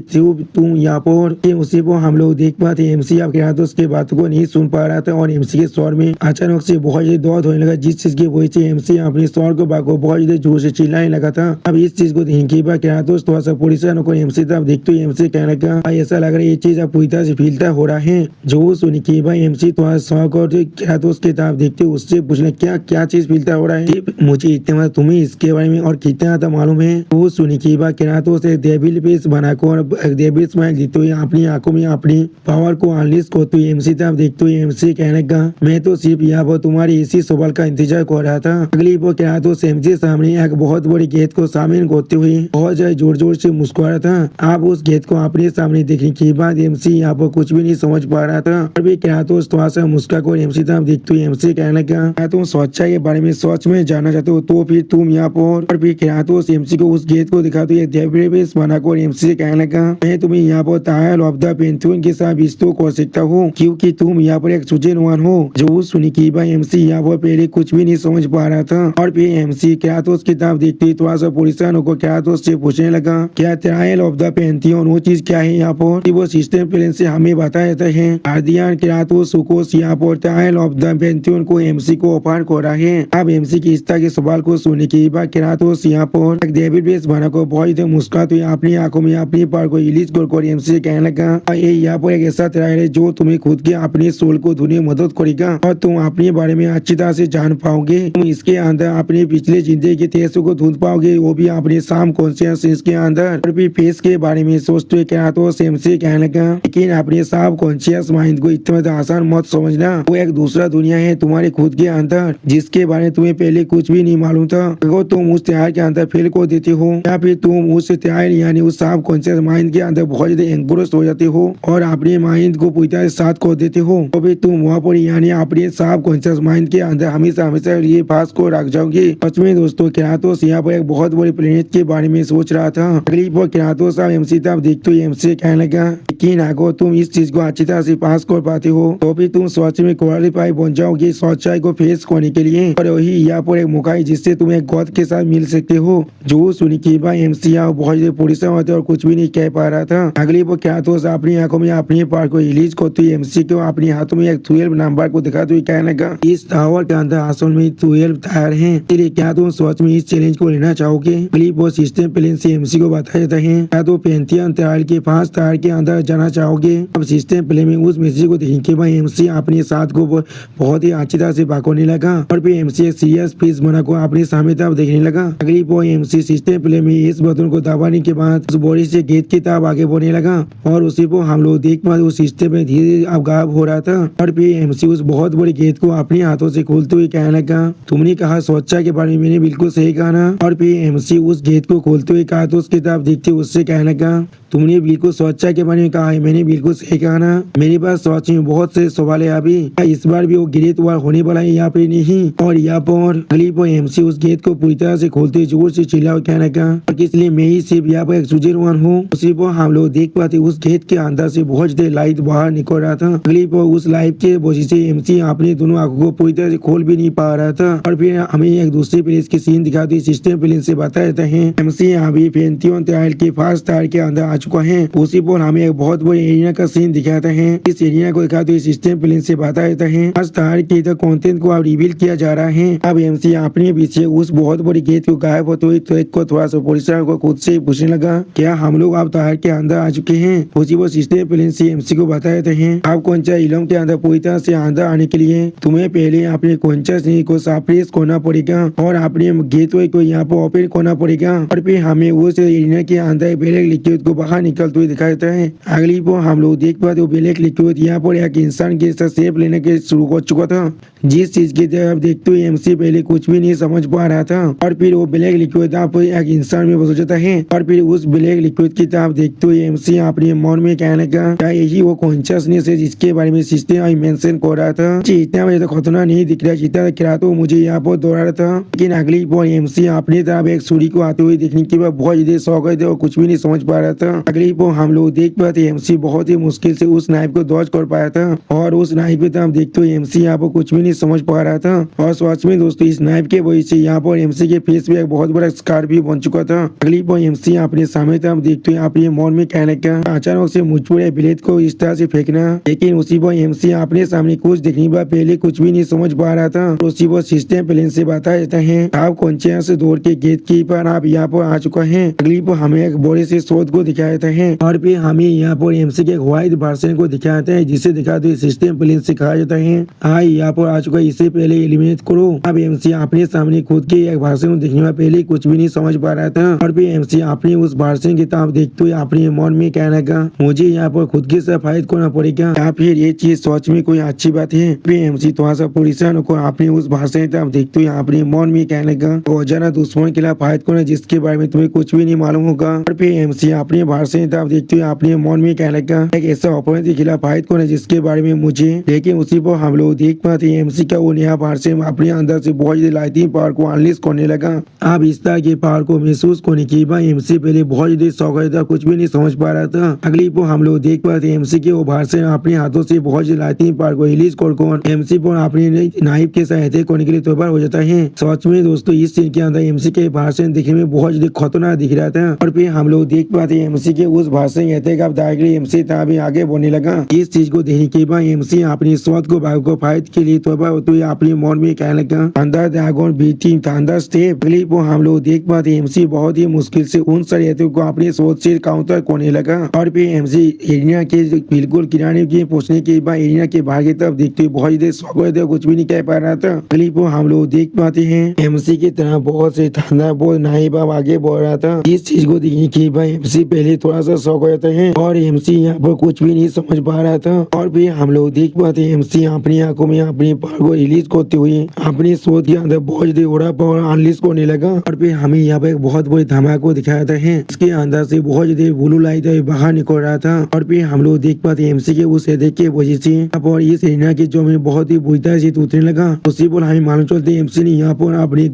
तुम यहाँ पर उसी को हम लोग देख पाते एमसी आप कह तो उसके बातों को नहीं सुन पा रहा था और एमसी के स्वर में अचानक से बहुत ज्यादा दर्द होने लगा जिस चीज की वजह से एमसी अपने स्वर को बहुत ज्यादा जोर से चिल्लाने लगा था। अब इस चीज को देखने के बाद क्या तो थोड़ा सा परेशान होकर एमसी तरफ देखते एमसी कहने लगा ऐसा लग रहा है ये चीज अब पूरी तरह से फीलता हो रहा है। जो सुनी के बाद एमसी थोड़ा शौक और क्या तो उसके तरफ देखते उससे पूछना क्या क्या चीज फीलता हो रहा है मुझे इतना तुम्हें इसके बारे में और कितना था मालूम है। वो सुनी के बाद क्या तो उसे डेविल फेस बनाकर डेविल स्माइल देते हुए अपनी आंखों में अपनी पावर को अनलीश करते हुए एमसी तरफ देखते हुए एमसी कहने लगा मैं तो सिर्फ यहाँ पर तुम्हारी इसी सवाल का इंतजार कर रहा था। अगली बार क्या तो एमसी सामने एक बहुत बड़ी गेट को सामने करते हुए बहुत ज्यादा जोर जोर से मुस्कुरा था। आप उस गेट को अपने सामने देखने के बाद एमसी यहाँ पर कुछ भी नहीं समझ पा रहा था। और भी क्या तो थोड़ा सा मुस्कुरा कर एमसी तरफ देखते हुए एमसी कहने लगा क्या तुम स्वच्छता के बारे में सोच में जानना चाहते हो तो फिर तुम यहाँ पर। और फिर क्या तो एमसी को उस गेट को दिखाते हुए डेविल फेस बनाकर एमसी से कहने लगा मैं तुम्हें यहाँ पर ट्रायल ऑफ द पेंथेयन के साथ रिश्तों कर सकता हूँ क्योंकि तुम यहाँ पर एक सुजन वन हो। जो सुनी की भाई एमसी यहाँ पर पहले कुछ भी नहीं समझ पा रहा था। और फिर एमसी क्या तो उसकी तरफ देखते थोड़ा सा परेशान होकर क्या तो उससे पूछने लगा क्या ट्रायल ऑफ द पेंथेयन वो चीज क्या है यहाँ पर वो सिस्टम प्लान से हमें बताया जाता है। आर्डियन क्या तो सुकोस यहाँ पर ट्रायल ऑफ द पेंथेयन को एमसी को ऑफर कर रहा है। अब एमसी की इस तरह के सवाल को सुनने के बाद क्या तो यहाँ पर डेविल फेस बना को बहुत मुस्कुरा तो अपनी आंखों में अपनी पार को रिलीज कर एमसी कहने लगा ये यहाँ पर एक ऐसा ट्रायल है जो तुम्हें खुद के अपने सोल को ढूंढने में मदद करेगा और तुम अपने बारे में अच्छी तरह से जान पाओगे। तुम इसके अंदर अपने पिछले जिंदगी के तेजों को ढूंढ पाओगे वो भी अपने साम कॉन्शियस के अंदर। और भी फेस के बारे में सोचते क्या तो एमसी कहने लगा लेकिन अपने साम कॉन्शियस माइंड को इतना आसान मत समझना वो एक दूसरा दुनिया है तुम्हारे खुद के अंदर जिसके बारे में तुम्हें पहले कुछ भी नहीं मालूम था। अगर तुम उस ट्रायल के अंदर फेल कर देते हो या फिर तुम उस ट्रायल यानी उस साम कॉन्शियस माइंड के अंदर बहुत ज्यादा एंग्रोस्ड हो जाते हो और अपने माइंड को पूरी तरह साथ कर देते हो तो भी तुम वहाँ पर यानी अपने साफ कॉन्शियस माइंड के अंदर हमेशा हमेशा ये पास को रख जाओगे। सच में दोस्तों केरातोस यहाँ पर एक बहुत बड़ी प्लेनेट के बारे में सोच रहा था। अगली बार केरातोस आप एमसी तब देखते हो एमसी कहने लगा लेकिन अगर तुम इस चीज को अच्छी तरह से पास कर पाते हो तो भी तुम सच में क्वालिफाई बन जाओगे सच्चाई को फेस करने के लिए और वही यहाँ पर एक मौका है जिससे तुम एक गॉड के साथ मिल सकते हो। जो सुनी की भाई एमसी यहाँ बहुत ज्यादा परेशान होते और कुछ भी नहीं कह पा रहा था। अगली बार केरातोस अपनी आंखों में अपनी पार को रिलीज करते हुए एमसी को अपने हाथों में एक 12 नंबर को दिखाते हुए कहने लगा इस टावर के अंदर असल में 12 टायर हैं इसलिए क्या तुम सच में इस चैलेंज को लेना चाहोगे। अगली बार सिस्टम प्लान से एमसी को बताया जाता है क्या तो पेंथियन टायर के 5 टायर के अंदर जाना चाहोगे। अब सिस्टम प्लान में उस मैसेज को देखने के बाद एमसी अपने साथ को बहुत ही अच्छी तरह से भागने लगा और फिर एमसी एक सीरियस फेस बनाकर अपने सामने तरफ देखने लगा। अगली बार एमसी सिस्टम प्लान में इस बटन को दबाने के बाद उस बॉडी से गेट की तरफ आगे बढ़ने लगा और उसी को हम लोग देख पाए उस सिस्टम में धीरे अब गायब हो रहा था। और फिर एमसी उस बहुत बड़ी गेट को अपने हाथों से खोलते हुए कहने लगा तुमने कहा स्वच्छता के बारे में मैंने बिल्कुल सही कहा ना। और फिर एमसी उस गेट को खोलते हुए कहा तो उसकी तरफ देखते उससे कहने लगा तुमने बिल्कुल स्वच्छता के बारे में कहा है मैंने बिल्कुल सही कहा ना। मेरे पास सच में बहुत से सवाल है अभी इस बार भी वो ग्रेट वार होने वाला है यहाँ पे नहीं। और यहाँ पर अगली पर एमसी उस गेट को पूरी तरह से खोलते जोर से चिल्ला कहने लगा इसलिए मैं ही सिर्फ यहाँ पर एक सुजन वन हूँ। उसी पर हम लोग देख पाते उस गेट के अंदर से बहुत ज्यादा लाइट बाहर निकल रहा था। अगली पर उस लाइट के वजह से एमसी एमसी अपनी दोनों आंखों को पूरी तरह से खोल भी नहीं पा रहा था। और फिर हमें एक दूसरे प्लेस की सीन दिखाते सिस्टम प्लेन से बता देते हैं एमसी अभी पेंटियन ट्रायल के फर्स्ट टायर के अंदर आ चुका है। उसी पर हमें एक बहुत बड़े एरिया का सीन दिखाते हैं। इस एरिया को दिखाते सिस्टम प्लेन से बता देते हैं फर्स्ट टायर के कंटेंट को अब रिवील किया जा रहा है। अब एमसी अपने पीछे उस बहुत बड़ी गेट को गायब होते हुए ट्रैक को थोड़ा सा पुलिस को खुद से पूछने लगा क्या हम लोग अब टायर के अंदर आ चुके हैं। उसी वो सिस्टम प्लेन से एमसी को बता देते हैं आप कौन सा इलम के अंदर पूरी तरह से अंदर आने के लिए तुम्हें पहले अपने कौनसा को सप्रेस करना पड़ेगा और अपने गेटवे को यहाँ पर ओपन करना पड़ेगा। और फिर हमें उस एरिया के अंदर ब्लैक लिक्विड को बाहर निकलते हुए दिखाई देता है। अगली पर हम लोग देख पाते हो ब्लैक लिक्विड यहाँ पर एक इंसान के साथ शेप लेने के शुरू कर चुका था। जिस चीज की तरफ देखते हुए एमसी पहले कुछ भी नहीं समझ पा रहा था और फिर वो ब्लैक लिक्विड एक इंसान में बदल जाता है। और फिर उस ब्लैक लिक्विड की तरफ देखते हुए एमसी अपने मन में कहने लगा क्या यही वो कॉन्शियसनेस है जिसके बारे में सिस्टम मेंशन कर रहा था। इतना मुझे तो खतरनाक नहीं दिख रहा जितना दिख रहा तो मुझे यहाँ पर दौड़ा रहा था। लेकिन अगली बार एमसी अपनी तरफ एक छुरी को आते हुए देखने के बाद बहुत ज्यादा शौक है और कुछ भी नहीं समझ पा रहा था। अगली बार हम लोग देख पाते एमसी बहुत ही मुश्किल से उस नाइफ को डॉज कर पाया था और उस नाइफ की तरफ देखते हुए एमसी यहाँ पर कुछ भी नहीं समझ पा रहा था। और सच में दोस्तों इस नाइफ के वजह से यहाँ पर एमसी के फेस पे एक बहुत बड़ा स्कार भी बन चुका था। अगली बार एमसी अपने सामने तरफ देखते हुए अपने मन में कहने का अचानक से मुझ पर ब्लेड को इस तरह से फेंकना। लेकिन उसी पर एमसी अपने सामने कुछ देखने पर पहले कुछ भी नहीं समझ पा रहा था। उसी पर सिस्टम प्लेन से बता देता है आप कौन से दौड़ के गेट कीपर आप यहाँ पर आ चुका है। अगली पर हमें एक बड़े से शोध को दिखाया जाता है और फिर हमें यहाँ पर एमसी के व्हाइट वर्जन को दिखाया जाता है जिसे दिखाते हुए सिस्टम प्लेन से कहा जाता है आई यहाँ पर आ चुका है इससे पहले एलिमिनेट करो। अब एमसी अपने सामने खुद के एक वर्जन को देखने में पहले कुछ भी नहीं समझ पा रहा था और फिर एमसी अपने उस वर्जन की तरफ देखते हुए अपने मन में कहने का मुझे यहाँ पर खुद के साथ फाइट करना पड़ेगा या फिर ये चीज सच में कोई अच्छी बात है। फिर एमसी थोड़ा सा परेशान को अपने उस वर्जन की तरफ देखते हुए अपने मन में कहने का रोजाना दुश्मन के खिलाफ फाइट करना जिसके बारे में तुम्हें कुछ भी नहीं मालूम होगा। और फिर एमसी अपने वर्जन की तरफ देखते हुए अपने मन में कहने का एक ऐसा ऑपोनेंट के खिलाफ फाइट करना जिसके बारे में मुझे। लेकिन उसी पर हम लोग देख पाते हैं एमसी का वो नया वर्जन अपने अंदर से बहुत ज्यादा लाइटिंग पावर को अनलीज करने लगा। अब इस तरह के पावर को महसूस करने के बाद एमसी पहले बहुत ज्यादा शौक था कुछ भी नहीं समझ पा रहा था। अगली पर हम लोग देख पाते हैं एमसी के वो वर्जन अपने हाथों से बहुत ज्यादा लाइटिंग पावर को रिलीज कर एमसी पर अपने नाइफ के साथ अटैक करने के लिए तैयार हो जाता है। सच में दोस्तों इस सीन के अंदर एमसी के वर्जन देखने में बहुत ज्यादा खतरनाक दिख रहा था। और फिर हम लोग देख पाते हैं एमसी के उस वर्जन अटैक अब डायरेक्टली एमसी भी आगे बढ़ने लगा। इस चीज को देखने के बाद एमसी अपनी स्वत को भाग को फाइट के लिए तैयार होते हुए अपने मन में कहने लगा अंदर ड्रैगन बीटिंग अंदर स्टेप। अगली पर हम लोग देख पाते हैं एमसी बहुत ही मुश्किल से उन सारे अटैक को अपने सोच से काउंटर करने लगा। और फिर एमसी एरिया के बिल्कुल किनारे के पहुंचने के बाद एरिया के बाहर की तरफ देखते हुए बहुत ज्यादा शौक कुछ भी नहीं कह पा रहा था। अगली पर हम लोग देख पाते हैं एमसी की तरह बहुत से ठंडा बहुत नाई बाब आगे बढ़ रहा था। इस चीज को देखने के बाद एमसी पहले थोड़ा सा शौक हो जाता है और एमसी यहाँ पर कुछ भी नहीं समझ पा रहा था। और फिर हम लोग देख पाते हैं एमसी अपनी आंखों में अपनी पावर को रिलीज करते हुए अपनी सोच के अंदर बहुत ज्यादा उड़ा पावर अनलीज करने लगा। और फिर हमें यहाँ पे एक बहुत बड़ी धमाका को दिखाया जाता है इसके अंदर से बहुत ज्यादा ब्लू लाइट बाहर निकल रहा था। और फिर हम लोग देख पाते हैं एमसी के उस अटैक के वजह से और इस एरिया की जो में बहुत ही बुरी तरह से उतरने लगा। उसी पर हमें मालूम चलते एमसी ने यहाँ पर अपनी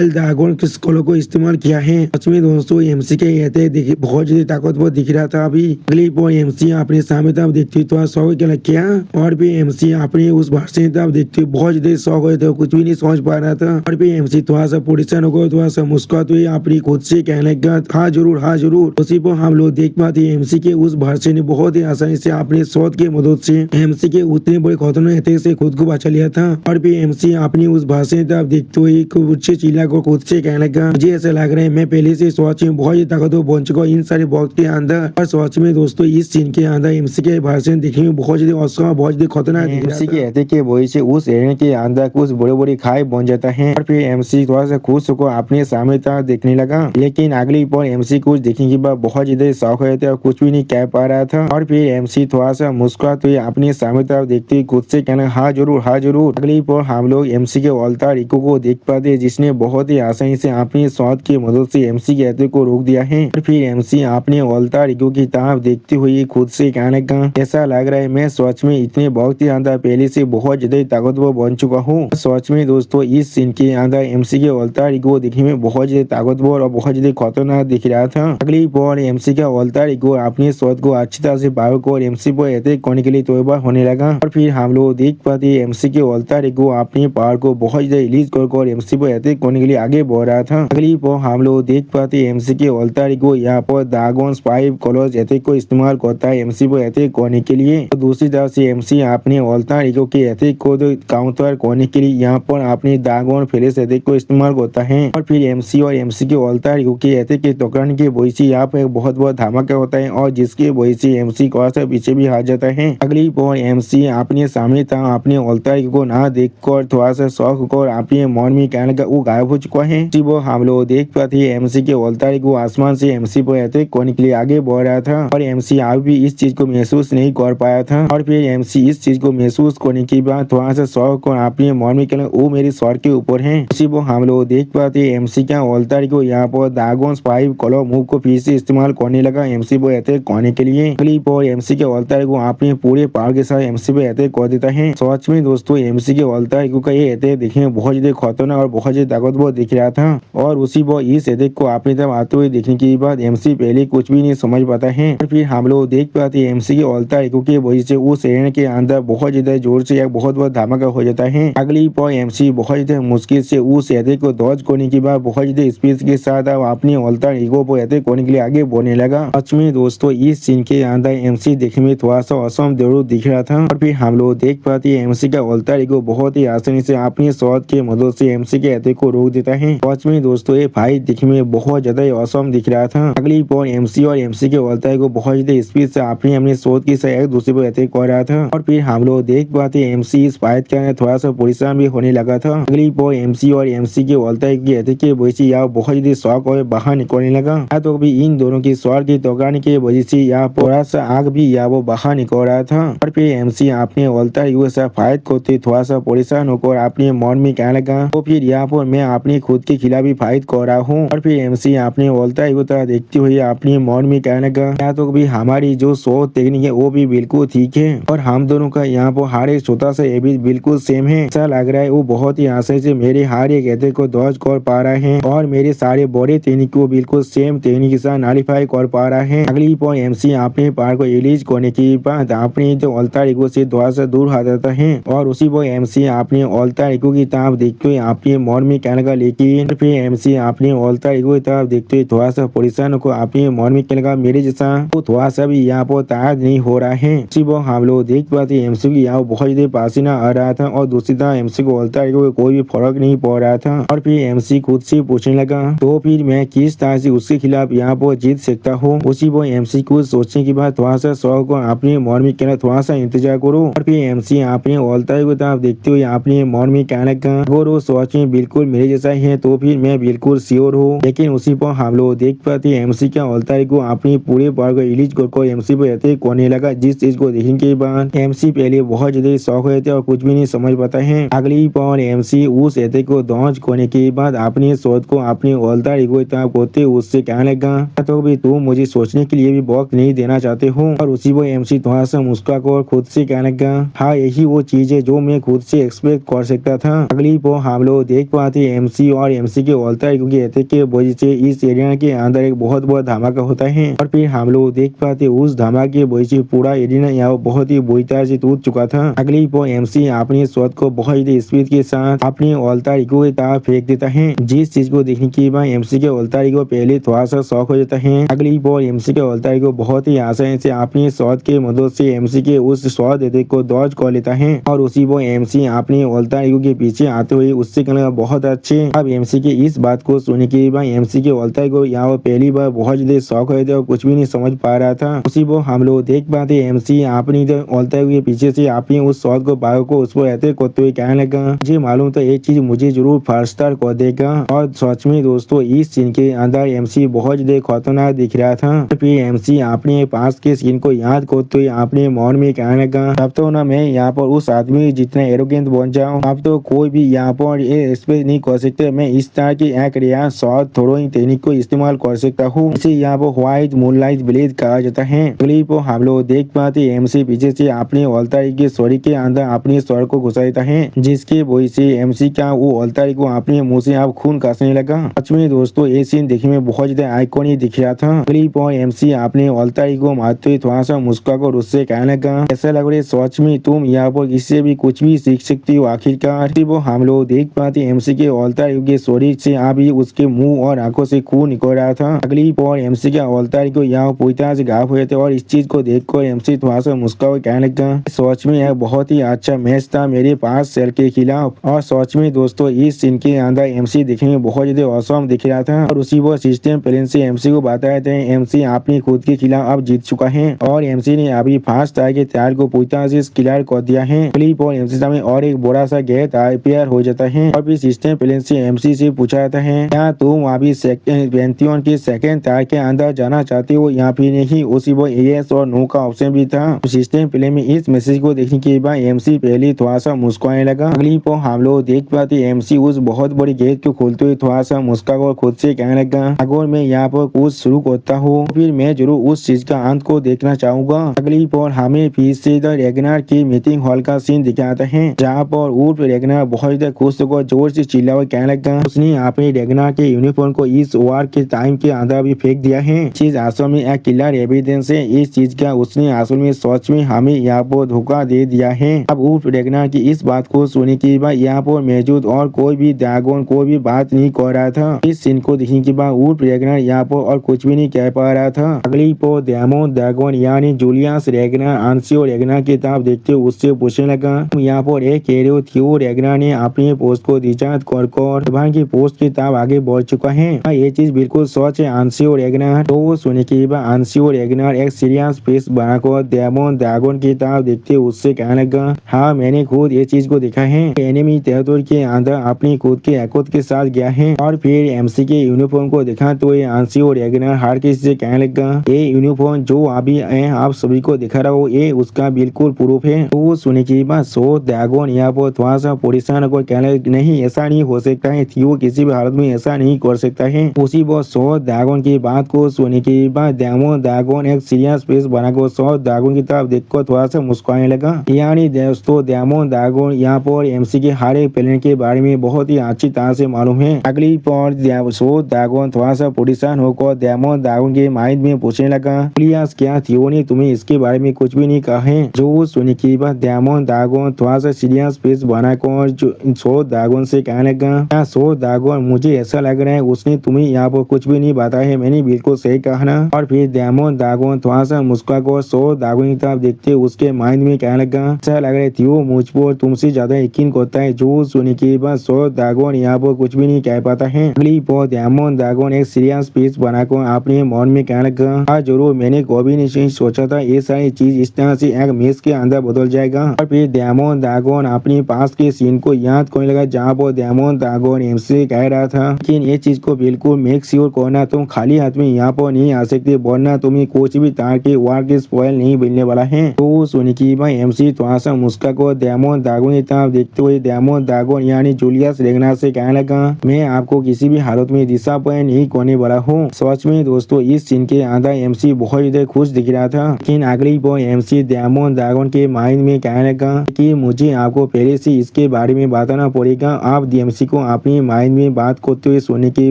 ड्रैगन के स्कॉलर को इस्तेमाल किया है। सच में दोस्तों एमसी के अटैक बहुत ज्यादा ताकतवर दिख रहा था। अभी अगली पर एमसी अपने सामने तरफ देखते तो शौक क्या किया और फिर एमसी अपने उस वर्जन तरफ देखते बहुत ज्यादा शौक हुए थे कुछ भी नहीं समझ पा रहा था। और फिर एमसी थोड़ा सा परेशान हो थोड़ा सा मुस्कुराते हुए अपनी खुद से कहने लगा हाँ जरूर हाँ जरूर। उसी पर हम लोग देख पाते एमसी के उस वर्जन ने बहुत ही आसानी से अपने शॉट के मदद से एमसी के उतने बड़े खतरनाक अटैक से खुद को बचा लिया था। और फिर एमसी अपनी उस वर्जन तरफ देखते हुए खुद से चिल्ला को खुद से कहने लगा मुझे ऐसा लग रहा है मैं पहले से सोच में बहुत ज्यादा ताकतवर बन चुका इन सारे बॉक्स के अंदर। और सोच में दोस्तों इस सीन के अंदर एमसी के वर्जन देखने में बहुत ज्यादा औसम बहुत ज्यादा खतरनाक एमसी के अटैक के वजह से उस एरिया के अंदर कुछ बड़े बड़े खाई बन जाता है। और फिर एमसी थोड़ा सा खुश को अपने सामने तरफ देखने लगा। लेकिन अगली पर एमसी कुछ देखने के बाद बहुत ज्यादा शौक हुए थे और कुछ भी नहीं कह पा रहा था। और फिर एमसी थोड़ा सा मुस्कुराते हुए अपने सामने तरफ देखते हुए खुद से कहना हाँ जरूर हाँ जरूर। अगली पर हम लोग एमसी के अल्तार इको को देख पाते जिसने बहुत ही आसानी से अपनी शॉट की मदद से एमसी के अटैक को रोक दिया है। और फिर एमसी अपने अल्तार इको की तरफ देखते हुए खुद से कहने का ऐसा लग रहा है मैं सच में इतने बहुत ही अंदर पहले से बहुत ज्यादा ताकतवर बन चुका हूँ। सच में दोस्तों इस सीन के अंदर एमसी के अल्तार इको देखने में बहुत ज्यादा ताकतवर और बहुत ज्यादा खतरनाक दिख रहा था। अगली पर एमसी का अल्तार इको अपने शॉट को अच्छी तरह से बाहर को एमसी पर अटैक करने के लिए तैयार होने लगा। और फिर हम लोग देख पाते हैं एमसी के अल्तार ईगो अपने पावर को बहुत ज्यादा रिलीज कर एमसी पर अटैक करने के लिए आगे बढ़ रहा था। अगली पर हम लोग देख पाते हैं एमसी के अल्तार ईगो यहाँ पर ड्रैगन्स 5 कलर्स अटैक को इस्तेमाल करता है एमसी पर अटैक करने के लिए। तो दूसरी तरफ से एमसी अपने अल्तार ईगो के अटैक को काउंटर करने के लिए यहाँ पर अपने ड्रैगन फ्लैश अटैक को इस्तेमाल करता है और फिर एमसी और एमसी के अल्तार ईगो के अटैक के टकराने की वजह से यहाँ पर एक बहुत बड़ा धमाका होता है और जिसके वजह से एमसी थोड़ा सा पीछे भी हार जाता है। अगली पर एमसी अपने सामने था अपने अल्तार ईगो को ना देखकर थोड़ा सा शॉक होकर अपने मन में कहने का वो गायब हो चुका है। वो हम लोग देख पाते हैं एमसी के अल्तार ईगो आसमान से एमसी पर अटैक करने के लिए आगे बढ़ रहा था और एमसी अब भी इस चीज को महसूस नहीं कर पाया था और फिर एमसी इस चीज को महसूस करने के बाद थोड़ा सा शौक और अपने मन में कहना वो मेरे सर के ऊपर है। उसी को हम लोग देख पाते हैं एमसी का अल्तार ईगो यहाँ पर ड्रैगन्स 5 कलर मूव को फिर से इस्तेमाल करने लगा एमसी पर अटैक करने के लिए। अगली पर एमसी के अल्तार ईगो अपने पूरे पावर के साथ एमसी पे अटैक कर देता है। सच में दोस्तों एमसी के अल्तार ईगो का ये अटैक देखने में बहुत ज्यादा खतरनाक और बहुत ज्यादा ताकतवर दिख रहा था और उसी पर इस अटैक को अपनी तरफ आते हुए देखने के बाद एमसी पहले कुछ भी नहीं समझ पाता है और फिर हम लोग देख पाते हैं एमसी के अल्तार ईगो की वजह से उस एरिया के अंदर बहुत ज्यादा जोर से एक बहुत बड़ा धमाका हो जाता है। अगली पर एमसी बहुत ज्यादा मुश्किल से उस अटैक को डॉज करने के बाद बहुत ज्यादा स्पीड के साथ अपने अल्तार ईगो पर अटैक करने के लिए आगे बढ़ने लगा। सच में दोस्तों इस सीन के अंदर एमसी देखने में थोड़ा सा असम जरूर दिख रहा था और फिर हम लोग देख पाते हैं एमसी का अल्तार ईगो बहुत ही आसानी से अपनी शॉट के मदद से एमसी के अटैक को रोक देता है। सच में दोस्तों ये फाइट दिखने में बहुत ज्यादा असम दिख रहा था। अगली पर एमसी और एमसी के अल्तार ईगो बहुत ज्यादा स्पीड से अपनी शॉट की से एक दूसरे पर अटैक कर रहा था और फिर हम लोग देख पाते हैं एमसी इस फाइट के अंदर थोड़ा सा परेशान भी होने लगा था। अगली पर एमसी और एमसी के अल्तार ईगो के अटैक की वजह से यहाँ बहुत ज्यादा शॉक और बाहर निकलने लगा। तो भी इन दोनों की शॉट की टकराने की वजह से यहाँ थोड़ा सा आग भी यहाँ वो बाहर निकल रहा था और फिर एमसी अपने अल्तार ईगो से फाइट करते थोड़ा सा परेशान होकर अपने मन में कहने लगा तो फिर यहाँ पर मैं अपने खुद के खिलाफ ही फाइट कर रहा हूँ और फिर एमसी अपने अल्तार ईगो तरह देखते हुए अपने मन में कहने लगा या तो भी हमारी जो शॉट टेक्निक है वो भी बिल्कुल ठीक है और हम दोनों का यहाँ पर हर एक छोटा सा एबिट बिल्कुल सेम है। ऐसा लग रहा है वो बहुत ही आसानी से मेरे हर एक अटैक को डॉज कर पा रहे हैं और मेरे सारे बड़े टेक्निक को बिल्कुल सेम टेक्निक के साथ नॉलिफाई कर पा रहा है। अगली पर एमसी अपने पावर को रिलीज करने के बाद अपने जो अल्तार ईगो से थोड़ा सा दूर हट जाता है और उसी पर एमसी अपने अल्तार ईगो की तरफ देखते हुए अपने मन में कहने लगा लेकिन फिर एमसी अपने अल्तार ईगो की तरफ देखते हुए थोड़ा सा परेशान होकर अपने मन में कहने लगा मेरे जैसा वो थोड़ा सा भी यहाँ पर तैयार नहीं हो रहा है। उसी पर हम लोग देख पाते एमसी की यहाँ बहुत ज्यादा पसीना आ रहा था और दूसरी तरफ एमसी को अल्तार ईगो को कोई भी फर्क नहीं पड़ रहा था और फिर एमसी खुद से पूछने लगा तो फिर मैं किस तरह से उसके खिलाफ यहाँ पर जीत सकता हूँ। उसी पर एमसी को सोचने के बाद थोड़ा सा शौक को अपने मन में कहना थोड़ा सा इंतजार करो और फिर एमसी अपने अल्तार ईगो तरफ देखते हुए अपने मन में कहने लगा अगर वो सोच में बिल्कुल मेरे जैसा ही है तो फिर मैं बिल्कुल श्योर हूँ। लेकिन उसी पर हम लोग देख पाते एमसी का अल्तार ईगो अपनी पूरे पावर को रिलीज कर एमसी पर अटैक करने लगा जिस चीज को देखने के बाद एमसी पहले बहुत ज्यादा शौक हुए थे और कुछ भी नहीं समझ पाता है। अगली पर एमसी उस अटैक को डॉज करने के बाद अपनी शॉट को अपने अल्तार ईगो तरफ करते उससे कहने लगा तो भी तुम मुझे सोचने के लिए भी वक्त नहीं देना चाहते हो और उसी पर एमसी थोड़ा सा मुस्कुराकर और खुद से कहने लगा हाँ यही वो चीज है जो मैं खुद से एक्सपेक्ट कर सकता था। अगली पर हम लोग देख पाते एमसी और एमसी के अल्तार ईगो के अटैक के वजह से इस एरिया के अंदर एक बहुत बड़ा धमाका होता है और फिर हम लोग देख पाते उस धमाके की वजह से पूरा एरिया यहाँ बहुत ही बुरी तरह से टूट चुका था। अगली पर एमसी अपनी शॉट को बहुत ही स्पीड के साथ अपने अल्तार ईगो की तरफ फेंक देता है जिस चीज को देखने के बाद एमसी के अल्तार ईगो पहले थोड़ा सा शॉक हो जाता है। अगली पर एमसी के अल्तार ईगो बहुत ही आसानी से अपनी शॉट के मदद से एमसी के उस शॉट अटैक को डॉज कर लेता है और उसी पर एमसी अपने अल्तार ईगो के पीछे आते हुए उससे कहने लगा बहुत अच्छे। अब एमसी के इस बात को सुनने के बाद एमसी के अल्तार ईगो यहाँ पहली बार बहुत ज्यादा शॉक हुए थे और कुछ भी नहीं समझ पा रहा था। उसी पर हम लोग देख पाते एमसी अपनी अल्तार ईगो के पीछे से अपनी उस शॉट को बायो को उस पर अटैक करते हुए कहने लगा मुझे मालूम था एक चीज मुझे जरूर फर्स्ट स्टार कर देगा और सच में दोस्तों इस सीन के अंदर एमसी बहुत ज्यादा खतरनाक दिख रहा था। फिर एमसी अपने पास के सीन को याद करते हुए अपने मन में कहने लगा अब तो ना मैं यहाँ पर उस आदमी जितना एरोगेंट बन जाऊँ अब तो कोई भी यहाँ पर एक्सपेक्ट नहीं कर सकते मैं इस तरह की एक रिया शॉट थ्रोइंग टेक्निक को इस्तेमाल कर सकता हूँ। इसे यहाँ पर व्हाइट मूनलाइट ब्लेड कहा जाता है। क्लिप को हम लोग देख पाते एमसी पीछे से अपने अल्तार ईगो के सॉरी के अंदर अपने स्वर को घुसा देता है जिसके वजह से एमसी का वो अल्तार ईगो अपने मुंह से आप खून काटने लगा। सच में दोस्तों ये सीन देखने में बहुत ज्यादा आइकॉनिक दिख रहा था। क्लिप और एमसी अपने अल्तार ईगो मारते हुए थोड़ा सा मुस्कुरा कर उससे कहने लगा ऐसा लग रहा है सच में में तुम यहाँ पर किसी से भी कुछ भी सीख सकती हो। आखिरकार वो हम लोग देख पाते एमसी के अवतार युग शरीर से अभी उसके मुंह और आंखों से खून निकल रहा था। अगली पौर एमसी के अवतार को यहाँ पूरी तरह से घाव हुए थे और इस चीज को देखकर एमसी थोड़ा सा मुस्कुरा कहने लगा, सोच में यह बहुत ही अच्छा मैच था मेरे पास सेल के खिलाफ। और सोच में दोस्तों इस सीन के अंदर एमसी दिखने में बहुत ज्यादा औसम दिख रहा था और उसी वो सिस्टम प्लेन से एमसी को बताया था एमसी अपनी खुद के खिलाफ अब जीत चुका है और एमसी ने अभी फास्ट टायर के टायर को पूरी तरह से क्लियर कर दिया है। क्लिप और एमसी सामने और एक बड़ा सा गैप रिपेयर हो जाता है और फिर सिस्टम प्लेन से एमसी से पूछा जाता है क्या तुम अभी पैंतीवन के सेकंड टायर के अंदर जाना चाहते हो या फिर नहीं। उसी वो यस और नो का ऑप्शन भी था। सिस्टम प्लेन में इस मैसेज को देखने के बाद एमसी पहले थोड़ा सा मुस्कुराने लगा। अगली पर हम लोग देख पाते एमसी उस बहुत बड़ी गेट को खोलते हुए थोड़ा सा मुस्कुरा और खुद से कहने लगा, अगर मैं यहाँ पर कुछ शुरू करता हूँ फिर मैं जरूर उस चीज का अंत को देखना चाहूंगा। अगली पर हमें फिर से द रेगनार की मीटिंग हॉल का सीन दिखाता है जहाँ पर उर्फ रेगनार बहुत ज्यादा खुश होकर जोर से चिल्ला और कहने लगा, उसने अपने रेगनार के यूनिफॉर्म को इस वार के टाइम के अंदर भी फेंक दिया है। चीज असल में एक किलर एविडेंस है इस चीज का उसने असल में सोच में हमें यहाँ पर धोखा दे दिया है। अब उर्फ रेगनार की इस बात को सुनने के बाद यहाँ पर मौजूद और कोई भी ड्रैगन कोई भी बात नहीं कर रहा था। इस सीन को देखने के बाद उर्फ रेगनार यहाँ पर और कुछ भी नहीं कह पा रहा था। अगली पर डेमन ड्रैगन यानी जूलियस रेगनार आंसियो रेगनार की तरफ देखते हुए उससे पूछने लगा, तुम यहाँ पर एक कह रहे हो थियो रेगनार ने अपने पोस्ट को डिस्चार्ज कर की पोस्ट की तरफ आगे बढ़ चुका है। ये चीज बिल्कुल सच है आंसियो रेगनार। तो सुनने के बाद आंसियो रेगनार एक सीरियस फेस बनाकर डेमन ड्रैगन की तरफ देखते हुए उससे कहने लगा, हाँ मैंने खुद ये चीज को देखा है। एनिमी टेरिटोरी के अंदर अपनी खुद के एकत के साथ गया है। और फिर एमसी के यूनिफॉर्म को देखा तो ये आंसियो रेगनार हर किसी से कहने लगा, ये यूनिफॉर्म जो अभी आप सभी को दिखा रहा हो ये उसका बिल्कुल प्रूफ है। तो सुनने के बाद सो ड्रैगन यहाँ पर थोड़ा सा परेशान होकर कहने नहीं ऐसा नहीं हो सकता है, थियो किसी भी हालत में ऐसा नहीं कर सकता है। उसी वो सो ड्रैगन की बात को सुनने के बाद डेमन ड्रैगन एक सीरियस फेस बनाकर सो ड्रैगन की तरफ देखकर थोड़ा सा मुस्कुराने लगा। यानी दोस्तों डेमन ड्रैगन यहाँ पर एमसी के हर एक प्लेन के बारे में बहुत ही अच्छी तरह से मालूम है। अगली पर सो ड्रैगन थोड़ा सा परेशान होकर डेमन ड्रैगन के माइंड में पूछने लगा, प्लीज क्या थियो ने तुम्हें इसके बारे में कुछ भी नहीं कहा है। जो सुनने के बाद डेमन ड्रैगन थोड़ा सा सीरियस फेस बनाकर सो ड्रैगन से कहने लगा, सो ड्रैगन मुझे ऐसा लग रहा है उसने तुम्हें यहाँ पर कुछ भी नहीं बताया है, मैंने बिल्कुल सही कहा ना। और फिर डेमन ड्रैगन थोड़ा सा मुस्कुराकर सो ड्रैगन की तरफ देखते उसके माइंड में कहने लगा, ऐसा लग रहा है थियो मुझ पर तुमसे ज्यादा यकीन करता है। जो सुनने के बाद सो ड्रैगन यहाँ पर कुछ भी नहीं कह पाता है। अगली पर डेमन ड्रैगन एक सीरियस फेस बनाकर अपने मन में कहने लगा, जरूर मैंने कभी नहीं सोचा था ये सारी चीज इस तरह से एक मैच के अंदर बदल जाएगा। और फिर डेमन ड्रैगन अपने पास के सीन को याद करने लगा जहाँ पर डेमन ड्रैगन एमसी कह रहा था, लेकिन ये चीज को बिल्कुल मेक श्योर करना तुम खाली हाथ में यहाँ पर नहीं आ सकते वरना तुम्हें कुछ भी तार के वार के स्पॉइल नहीं मिलने वाला है। तो सुनी की भाई एमसी थोड़ा सा मुस्का को डेमन ड्रैगन की तरफ देखते हुए डेमन ड्रैगन यानी जूलियस रेगनार से कहने लगा, मैं आपको किसी भी हालत में डिसअपॉइंट नहीं करने वाला हूँ। सच में दोस्तों इस सीन के अंदर एमसी बहुत ज्यादा खुश दिख रहा था। लेकिन अगली पर एमसी डेमन ड्रैगन के माइंड में कहने लगा कि मुझे आपको पहले से इसके बारे में बताना पड़ेगा। आप डीएमसी को अपने माइंड में बात करते हुए सुनने के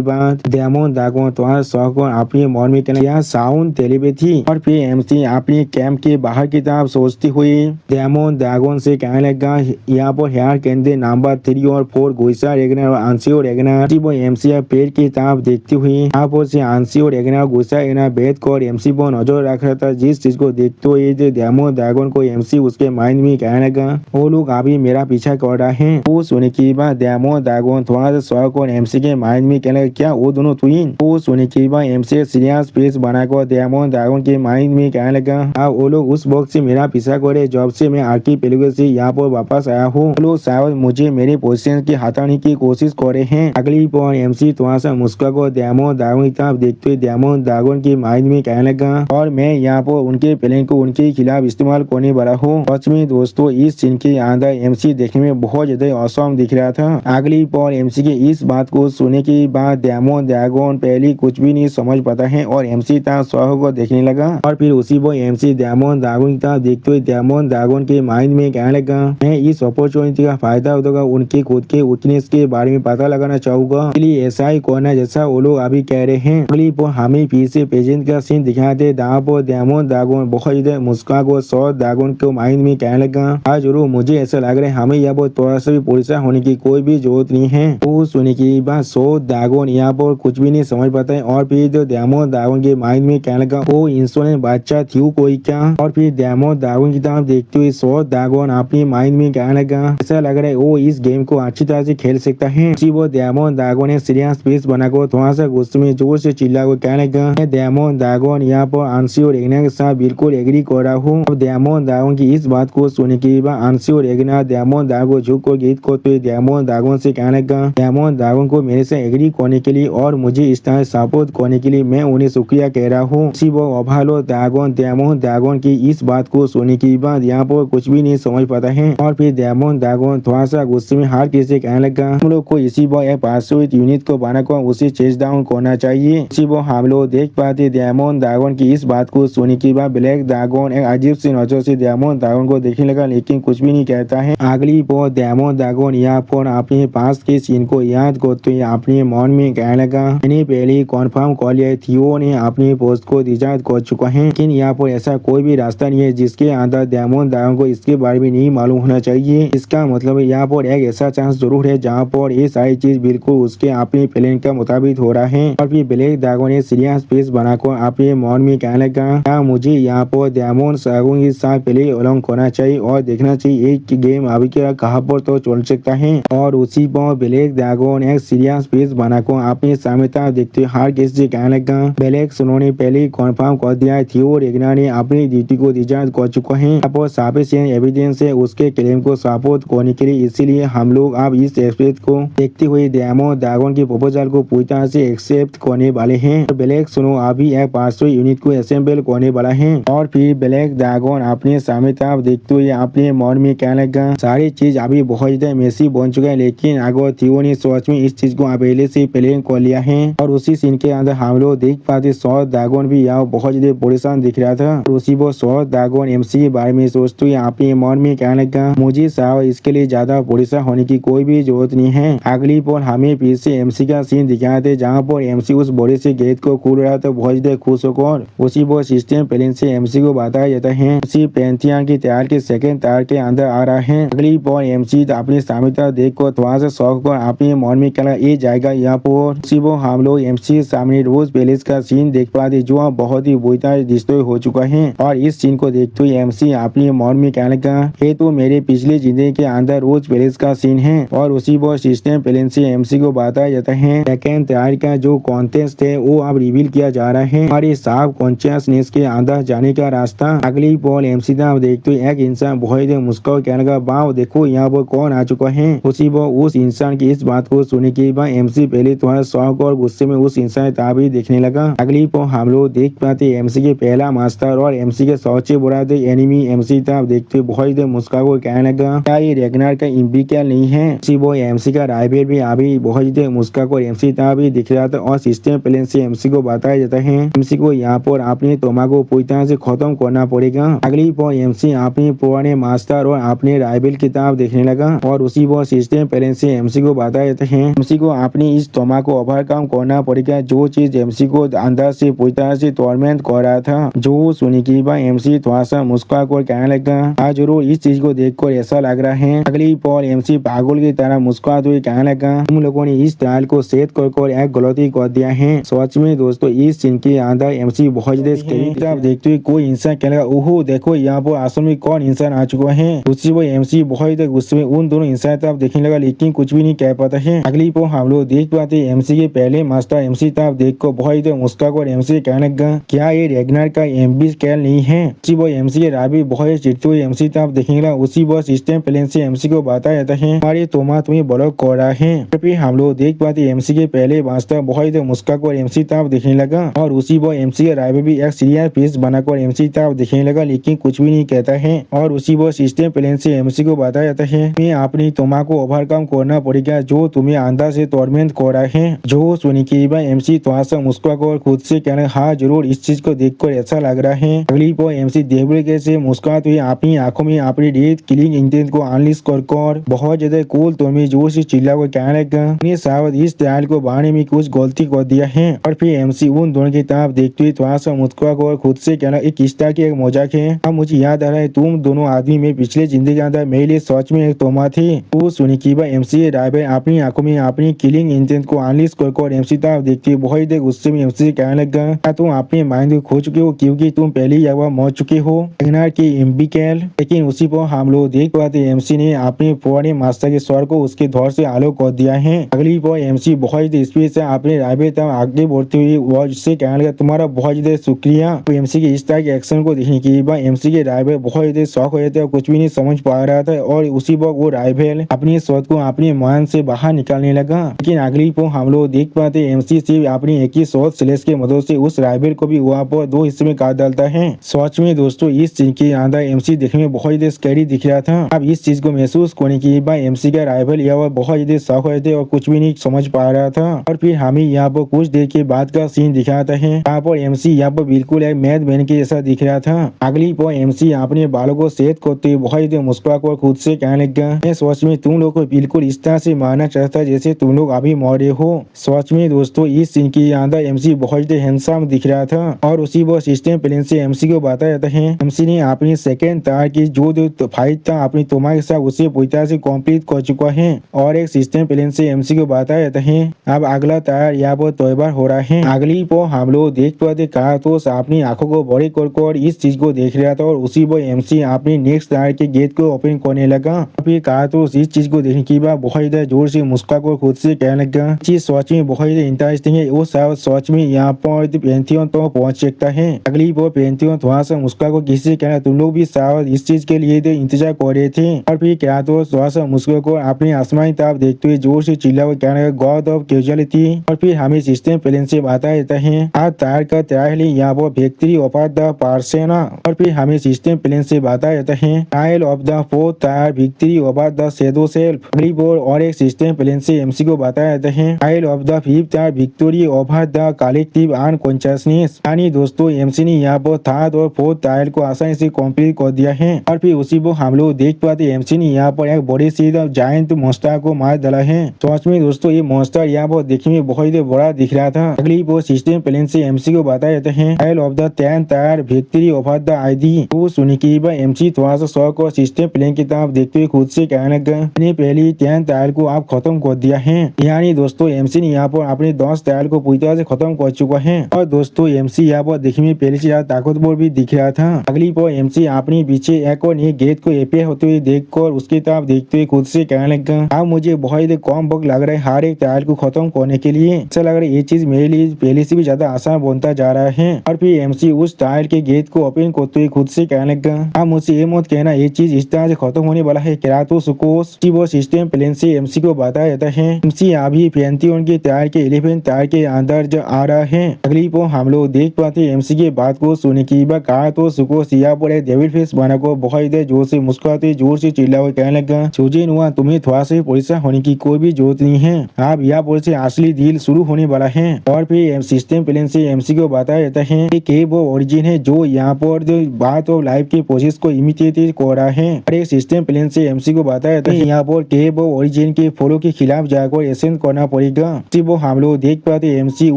बाद डेमन ड्रैगन थोड़ा शौक और अपने मन में कहना यह साउंड टेलीपैथी। और फिर एमसी अपने कैंप के बाहर की तरफ सोचते हुए डेमन ड्रैगन से कहने लगा, यहाँ पर हेयर केंद्र नंबर 3 और 4 गुइसा रेगनार और आंसियो रेगनार। वो एमसी पेड़ की तरफ देखते हुए यहाँ पर से आंसियो रेगनार गुइसा रेगनार बैठ कर एमसी पर नजर रख रहा था। जिस चीज को देखते हुए डेमन ड्रैगन को एमसी उसके माइंड में कहने लगा, वो लोग अभी मेरा पीछा कर रहा है। वो सुनने के बाद डेमन ड्रैगन थोड़ा सा शौक और एमसी के माइंड में कहने लगा, क्या वो दोनों ट्विन। वो सुनने के बाद एमसी सीरियस फेस बनाकर डेमन ड्रैगन के माइंड में कहने लगा, वो लोग उस वक्त से मेरा पीछा करे जब से मैं आर्कीपेलागो से यहाँ पर वापस आया हूँ। वो लोग शायद मुझे मेरे पोजीशन की हटाने की कोशिश कर रहे हैं। अगली पर एमसी थोड़ा सा मुस्कुराकर डेमन ड्रैगन की तरफ देखते हुए डेमन ड्रैगन के माइंड में कहने लगा, और मैं यहाँ पर उनके प्लान को उनके खिलाफ इस्तेमाल करने वाला हूँ। सच में दोस्तों इस सीन के अंदर एमसी देखने में बहुत ज्यादा औसम दिख रहा था। अगली पर एमसी की इस बात को सुनने के बाद डेमन ड्रैगन पहले कुछ भी नहीं समझ पाता है और एमसी तरफ शौक को देखने लगा। और फिर उसी पर एमसी डेमन ड्रैगन की तरफ देखते हुए डेमन ड्रैगन के माइंड में कहने लगा, मैं इस अपॉर्चुनिटी का फायदा उठाकर उनके खुद के वीकनेस के बारे में पता लगाना चाहूंगा, इसलिए ऐसा ही करना जैसा वो लोग अभी कह रहे हैं। अगली पर हमें फिर से प्रेजेंट का सीन दिखाते जहाँ पर डेमन ड्रैगन बहुत ज्यादा मुस्कुरा को सौ ड्रैगन को माइंड माइंड में कहने लगा, हाँ जरूर, मुझे ऐसा लग रहा है हमें यहाँ पर थोड़ा सा भी पुलिस होने की कोई भी जरूरत नहीं है। वो सुनने की बात सौद ड्रैगन यहाँ पर कुछ भी नहीं समझ पाता है और फिर तो डेमो ड्रैगन के माइंड में कहने लगा, वो इंसान बच्चा थी कोई क्या। और फिर डेमो ड्रैगन की तरफ देखते हुए सौद ड्रैगन अपनी माइंड में कहने लगा, ऐसा लग रहा है वो इस गेम को अच्छी तरह से खेल सकता है। वो डेमो ड्रैगन ने सीरियस फेस बनाकर थोड़ा सा गुस्से में जोर से चिल्ला को कहने लगा, डेमो ड्रैगन यहाँ पर आंसी और रेगना के साथ बिल्कुल एग्री कर रहा हूँ। अब डेमो ड्रैगन की इस बात को सुनने के बाद आंसी और रेगना डेमो ड्रैगन को झुक कर गीत करते हुए डेमो ड्रैगन से कहने लगा, डेमो ड्रैगन को मेरे से एग्री करने के लिए और मुझे इस तरह सपोर्ट करने के लिए मैं उन्हें शुक्रिया कह रहा हूँ। वो ओभालो ड्रैगन डेमो ड्रैगन की इस बात को सुनने के बाद यहाँ पर कुछ भी नहीं समझ पाता है और फिर डेमो ड्रैगन थोड़ा सा गुस्से में हार किसे कहने लगा, हम लोग को इसी बार पासवर्ड यूनिट को बनाकर उसे चेस डाउन करना चाहिए। इसी वो हम लोग देख पाते डेमो ड्रैगन की इस बात को सुनने के बाद ब्लैक ड्रैगन एक अजीब सी नजर से डेमो ड्रैगन को देखने लगा लेकिन कुछ भी नहीं कहता है। अगली बार डेमो ड्रैगन यहाँ पर अपने पास के सीन को याद करते हुए अपने मन में कहने लगा, मैंने पहले कॉन्फर्म कर लिया थियो ने अपनी पोस्ट को डिजाइन कर चुका है, लेकिन यहाँ पर ऐसा कोई भी रास्ता नहीं है जिसके अंदर डेमो ड्रैगन को इसके बारे में नहीं मालूम होना चाहिए। इसका मतलब यहाँ पर एक ऐसा चांस जरूर है जहाँ पर ये सारी चीज बिल्कुल उसके अपने प्लान का मुताबिक हो रहा है। और फिर ब्लैक ड्रैगन ने सीरियस फेस बनाकर अपने मन में कहने लगा, क्या मुझे यहाँ पर डेमो ड्रैगन के साथ पहले अलॉन्ग करना चाहिए और देखना चाहिए एक गेम अभी क्या कहाँ पर तो चल सकता है। और उसी पर ब्लैक ड्रैगन एक सीरियस फेस बनाकर अपनी सामयता देखते हर किसी से कहने लगा, ब्लैक उन्होंने पहले कन्फर्म कर दिया है थियो रेगना ने अपनी ड्यूटी को डिजाइन कर चुका है। यहाँ पर सफिशिएंट एविडेंस है उसके क्लेम को सपोर्ट करने के लिए, इसीलिए हम लोग अब इस एक्सप्रेस को देखते हुए डेमो ड्रैगन की प्रपोजल को पूरी तरह से एक्सेप्ट करने वाले हैं। तो ब्लैक सुनो अभी एक पासवर्ड यूनिट को असेंबल करने वाला है। और फिर ब्लैक ड्रैगन अपने सामने तरफ देखते हुए अपने मन में कहने लगा, सारी चीज अभी बहुत ज्यादा मेसी बन चुका है लेकिन अगर थियो ने सोच में इस चीज को पहले से प्लान कर लिया है। और उसी सीन के अंदर हम लोग देख पाते सौद ड्रैगन भी यहाँ बहुत ज्यादा परेशान दिख रहा था। उसी वो सौद ड्रैगन एमसी के बारे में सोचते हुए अपने मन में कहने लगा, मुझे साहब इसके लिए ज्यादा परेशान होने की कोई भी जरूरत नहीं है। अगली पर हमें फिर से एमसी का सीन दिखाए थे जहाँ पर एमसी उस बड़े से गेट को खोल रहा था बहुत ज्यादा खुश होकर। उसी वो सिस्टम प्लान से एमसी को बताया जाता है उसी पेंथियन की तैयार के सेकंड तार के अंदर आ रहा है। अगली पर एमसी अपनी सामने देख कर थोड़ा सा शौक कर अपने मन में कहना ये जाएगा यहाँ पर। उसी वो हम लोग एमसी के सामने रोज पैलेस का सीन देख पाते जो बहुत ही बुरी तरह डिस्ट्रॉय हो चुका है। और इस सीन को देखते हुए एमसी अपने मन में कहने लगा, ये तो मेरे पिछले जिंदगी के अंदर रोज पैलेस का सीन है। और उसी वो सिस्टम प्लान से एमसी को बताया जाता है सेकंड तैयारी का जो कॉन्टेस्ट है वो अब रिवील किया जा रहा है हमारे साफ कॉन्शियसनेस के अंदर जाने का रास्ता। अगली बॉल एमसी का देखते हुए एक इंसान बहुत मुस्कुरा कहने लगा, वाह देखो यहाँ पर कौन आ चुका है। उसी वो उस इंसान की इस बात को सुनने के बाद एमसी पहले थोड़ा शौक और गुस्से में उस इंसान ताबी देखने लगा। अगली पर हम लोग देख पाते एमसी के पहला मास्टर और एमसी के सबसे बड़ा एनिमी एमसी था देखते हुए बहुत मुस्कुरा को कहने लगा, क्या ये रेगनार का इम्बी क्या नहीं है। उसी वो एमसी का राइवल भी अभी बहुत मुस्कुरा को एमसी था भी दिख रहा था। और सिस्टम प्लान से एमसी को बताया जाता है एमसी को यहाँ पर अपने तोमा को पूरी तरह से खत्म करना पड़ेगा। अगली पर एमसी अपने पुराने मास्टर और अपने राइवल की तरफ देखने लगा। और उसी वो सिस्टम प्लान से एमसी को बताया जाता है एमसी को अपनी इस तोमा को ओवरकम करना पड़ेगा जो चीज एमसी को अंदर से पूरी तरह से टॉर्मेंट कर रहा था। जो सुनी की बात एमसी थोड़ा सा मुस्कुरा कर कहने लगा, आज जरूर इस चीज को देखकर ऐसा लग रहा है। अगली पर एमसी पागल की तरह मुस्कुराते हुए कहने लगा, तुम लोगों ने इस ट्रायल को सेट कर एक गलती कर दिया है। सच में दोस्तों इस सीन के अंदर एमसी बहुत ज्यादा देखते हुए कोई इंसान कहने लगा, ओहो देखो यहाँ पर आसमान में कौन इंसान आ चुका है। उसी वो एमसी बहुत गुस्से में उन दोनों इंसान तरफ देखने लगा लेकिन कुछ भी नहीं कह पाता है। अगली पर हम लोग देख पाते एमसी के पहले मास्टर एमसी तरफ देख कर बहुत मुस्कुरा कर एमसी कहने लगा, क्या ये रेगनार का एमबी स्केल नहीं है। उसी वो एमसी के राबी बहुत चिढ़ते हुए एमसी तरफ देखने लगा। उसी वो सिस्टम प्लान से एमसी को बताया जाता है हमारे तोमा तुम्हें ब्लॉक कर रहा है। फिर हम लोग देख पाते एमसी के पहले मास्टर बहुत मुस्कुरा कर एमसी तरफ देखने लगा। और उसी वो एमसी के राबी भी एक सीरियस फेस बनाकर एमसी तरफ देखने लगा लेकिन कुछ भी नहीं कहता है। और उसी वो सिस्टम प्लान से एमसी को बताया जाता है मैं अपनी तोमा को ओवरकम करना पड़ेगा जो तुम्हें अंदर से टॉर्मेंट कर रहा है। जो सुनी की बात एमसी थोड़ा सा मुस्कुरा कर खुद से कहना, हाँ जरूर इस चीज को देखकर ऐसा लग रहा है। अगली पर एमसी देवड़े से मुस्कुराते हुए अपनी आंखों में अपनी डेथ किलिंग इंटेंट को अनलिश कर बहुत ज्यादा कूल तुम्हें जोर से चिल्ला कर कहने लगा, शायद इस ट्रायल को बनाने में कुछ गलती कर दिया है। और फिर एमसी उन दोनों की तरफ देखते हुए थोड़ा सा मुस्कुरा कर खुद से कहना, एक किस्ता की एक मजाक है। अब मुझे याद आ रहा है है तुम दोनों आदमी में पिछले जिंदगी के अंदर मेरे लिए सच में एक तोहमा थी। वो सुनी कि एमसी ड्राइवर अपनी आंखों में अपनी किलिंग इंटेंट को अनलिस्ट कर एमसी तक देखती बहुत देर गुस्से में एमसी से कहने लगा क्या तुम अपने माइंड को खो चुके हो क्योंकि तुम पहले ही एक बार मर चुके हो की एम्बिकेल। लेकिन उसी पर हम लोग देख पाते एमसी ने अपने पुराने मास्टर के स्वर को उसके धौर से आलोक कर दिया है। अगली पर एमसी बहुत स्पीड से अपने ड्राइवर तक आगे बढ़ते हुए वो उससे कहने लगा तुम्हारा बहुत ज्यादा शुक्रिया। तो एमसी के इस तरह के एक्शन को देखने के बाद एमसी के ड्राइवर बहुत ज्यादा शौक हो जाते और कुछ भी नहीं समझ पा रहा था और उसी वक्त वो ड्राइवर अपनी सोच को अपने मान से बाहर निकालने लगा। लेकिन अगली पर हम लोग देख पाते एमसी सिर्फ अपनी एक ही सोच स्लेस के मदद से उस ड्राइवर को भी वहाँ पर दो हिस्से में काट डालता है। सच में दोस्तों इस चीज के अंदर एमसी देखने में बहुत ज्यादा स्कैरी दिख रहा था। अब इस चीज को महसूस करने के बाद एमसी का ड्राइवर यहाँ पर बहुत ज्यादा शौक हो जाते और कुछ भी नहीं समझ पा रहा था। और फिर हमें यहाँ पर कुछ देर के बाद का सीन दिखाता है। यहाँ पर एमसी यहाँ पर बिल्कुल एक मैथ मैन के जैसा दिख रहा था। अगली पर एमसी अपने बालों को सेट करते हुए बहुत ज्यादा मुस्कुराकर खुद से कहने लगा मैं सच में तुम लोग को बिल्कुल इस तरह से मारना चाहता जैसे तुम लोग अभी मरे हो। सच में दोस्तों इस सीन के अंदर एमसी बहुत ज्यादा हैंडसम दिख रहा था और उसी वो सिस्टम प्लान से एमसी को बताया जाता है एमसी ने अपनी सेकेंड तार की जो फाइट था अपनी तोमा के साथ उसे पूरी तरह से कंप्लीट कर चुका है और एक सिस्टम प्लान से एमसी को बताया जाता है अब अगला तार यहाँ पर तैयार हो रहा है। अगली पर हम लोग देख पाते कहा तो अपनी आंखों को बड़े कर इस चीज को देख रहा था और उसी वो एमसी अपनी नेक्स्ट तार के गेट को ओपन करने लगा। फिर कहा तो इस चीज को देखने के बाद बहुत ज्यादा जोर से मुस्कुरा को खुद से कहने लगा चीज सच में बहुत ज्यादा इंटरेस्टिंग है वो सच में यहाँ पर पेंथियन तो पहुंच सकता है। अगली वो पेंथियन थोड़ा सा मुस्कुरा को किसी से कहना तुम लोग भी शायद इस चीज के लिए इंतजार कर रहे थे। और फिर क्या तो थोड़ा सा मुस्कुरा को अपनी आसमानी ताप देखते हुए जोर से चिल्ला को कहने लगा गॉड ऑफ कैजुअलिटी। और फिर हमें सिस्टम प्लान से बताया जाता है आज तार का तैयार यहाँ पर विक्ट्री ऑफ द पार्सेना। और फिर हमें सिस्टम प्लान से बताया जाता है ट्रायल ऑफ द फोर्थ तार victory of the shadow self. अगली बोर और एक सिस्टम प्लान से एमसी को बताया जाता है ट्रायल ऑफ द फिफ्थ तार victory over the collective unconsciousness. यानी दोस्तों एमसी ने यहाँ पर थर्ड और फोर्थ ट्रायल को आसानी से कंप्लीट कर दिया है। और फिर उसी को हम लोग देख पाते एमसी ने यहाँ पर एक बड़ी सी जायंट मॉन्स्टर को मार डाला है। सच में दोस्तों ये मॉन्स्टर यहाँ पर देखने में बहुत ही बड़ा दिख रहा था। अगली वो सिस्टम प्लान से एमसी को बताया जाता है trial of the 10th tyre victory over the ID. तो सुनी की एमसी थोड़ा सा शौक और सिस्टम प्लान की तरफ देखते हुए खुद से कहने लगा मैंने पहली 10th टायर को आप खत्म कर दिया है। यानी दोस्तों एमसी ने यहाँ पर अपने 10 टायर को पूरी तरह से खत्म कर चुका है। और दोस्तों एमसी यहाँ पर देखने में पहले से ज्यादा ताकतवर भी दिख रहा था। अगली पर एमसी अपने पीछे एक और नए गेट को एपीआई होते हुए देखकर उसकी तरफ देखते हुए खुद से कहने लगा अब मुझे बहुत कम वक्त लग रहा है हर एक टायर को खत्म करने के लिए। ऐसा लग रहा है ये चीज मेरे लिए पहले से भी ज्यादा आसान बनता जा रहा है। और फिर एमसी उस टायर के गेट को ओपन करते हुए खुद से कहने लगा अब मुझसे ये मत कहना ये चीज इस तरह से खत्म होने वाला है क्या तो सुकोस वो सिस्टम प्लान से एमसी को बताया जाता है एमसी अभी पैंतीन के टायर के 11 टायर के अंदर आ रहा है। अगली पर हम लोग देख पाते एमसी की बात को सुनने की बात कहा तो सुकोस यहाँ पर डेविड फेस बना को बहुत जोर से मुस्कुराते जोर से चिल्ला हुआ कहने लगा सुजीन हुआ तुम्हें थोड़ा सा परेशान होने की कोई भी जरूरत नहीं है अब यहाँ पर से असली डील शुरू होने वाला है। और फिर सिस्टम प्लान से एमसी को बताया जाता है कि वो ओरिजिन है जो यहाँ पर बात और लाइफ के प्रोसेस को इमिटेट कर रहा है। और एक सिस्टम प्लान से एमसी को बताया जाता है यहाँ पर के वो ओरिजिन के फॉलो के खिलाफ जाकर एसेंट करना पड़ेगा। वो हम लोग देख पाते एमसी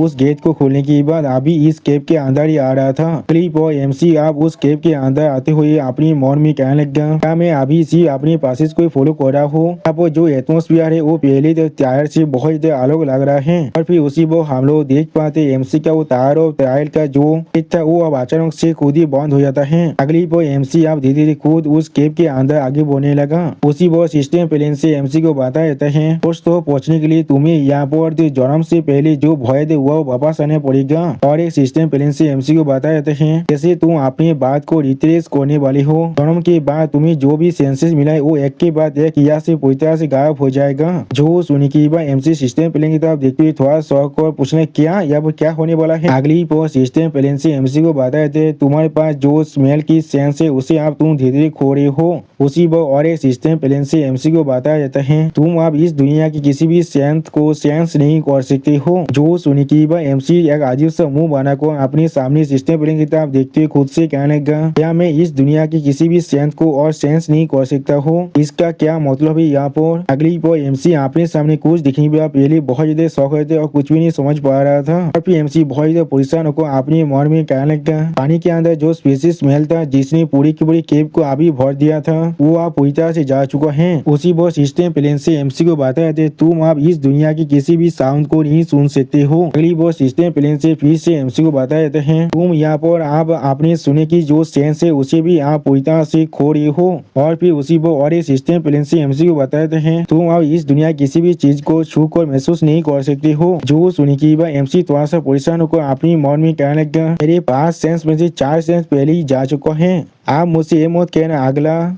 उस गेट को खोलने के बाद अभी इस केव के अंदर ही आ रहा था। क्लिप और एमसी आप उस केव के अंदर आते हुए अपनी मन में कहने लगा क्या मैं अभी इसी अपने प्रोसेस को फॉलो कर रहा हूँ। अब जो एटमोस्फियर है वो पहले टायर से बहुत अलग लग रहा है। और फिर उसी वो हम लोग देख पाते एमसी का वो टायर और टायर का जो था वो अब अचानक से खुद ही बंद हो जाता है। अगली वो एमसी आप धीरे धीरे खुद उस केव के अंदर आगे बढ़ने लगा। उसी वो सिस्टम प्लान से एमसी को बताया जाता है दोस्तों पहुंचने के लिए तुम्हें यहाँ पर जन्म से पहले जो भय थे वो वापस आने पड़ेगा। और एक सिस्टम प्लान से एमसी को बताया जाता है जैसे तुम अपनी बात को रिट्रेस करने वाले हो जन्म के बाद तुम्हें जो भी सेंसेस मिला है वो एक के बाद एक यहाँ से पूरी तरह से गायब हो जाएगा। जो सुनी की बात एमसी सिस्टम प्लान की तरफ देखते हुए थोड़ा शौक और पूछने क्या या वो क्या होने वाला है। अगली पर सिस्टम प्लान से एमसी को बताया जाता है तुम्हारे पास जो स्मेल की सेंस है उसे आप तुम धीरे धीरे खो रहे हो। उसी वो और एक सिस्टम प्लान से एमसी को बताया जाता है तुम आप इस दुनिया की किसी भी सेंस को सेंस नहीं कर सकते हो। जो सुनी की बात एमसी एक अजीब सा मुंह बना को अपने सामने सिस्टम प्लान की तरफ देखते हुए खुद से कहने लगा क्या मैं इस दुनिया की किसी भी सेंस को और सेंस नहीं कर सकता हूँ इसका क्या मतलब है यहाँ पर। अगली पर एमसी अपने सामने कुछ दिखने पर पहले बहुत ज्यादा शौक होते और कुछ भी नहीं समझ पा रहा था। और फिर एमसी बहुत ज्यादा परेशान होकर अपने मन में कहने लगा पानी के अंदर जो स्पेसिस स्मेल था जिसने पूरी की पूरी केब को अभी भर दिया था वो आप पूरी तरह से जा चुका है। उसी वो सिस्टम प्लेन से एमसी को बताया थे तुम आप इस दुनिया की किसी भी साउंड को नहीं सुन सकते हो। अगली वो सिस्टम प्लेन से फिर से एमसी को बताया जाते हैं तुम यहाँ पर आप अपने सुने की जो सेंस है उसे भी आप पूरी तरह से खो रहे हो। और फिर उसी वो और एक सिस्टम प्लेन से एमसी को बताते हैं तुम अब इस दुनिया किसी भी चीज को छू कर महसूस नहीं कर सकते हो। जो सुनी की बात एमसी थोड़ा सा परेशान होकर अपनी मन में कहने लगा मेरे पास सेंस में से 4 सेंस पहले ही जा चुका है आप मुझसे ये मत कहना।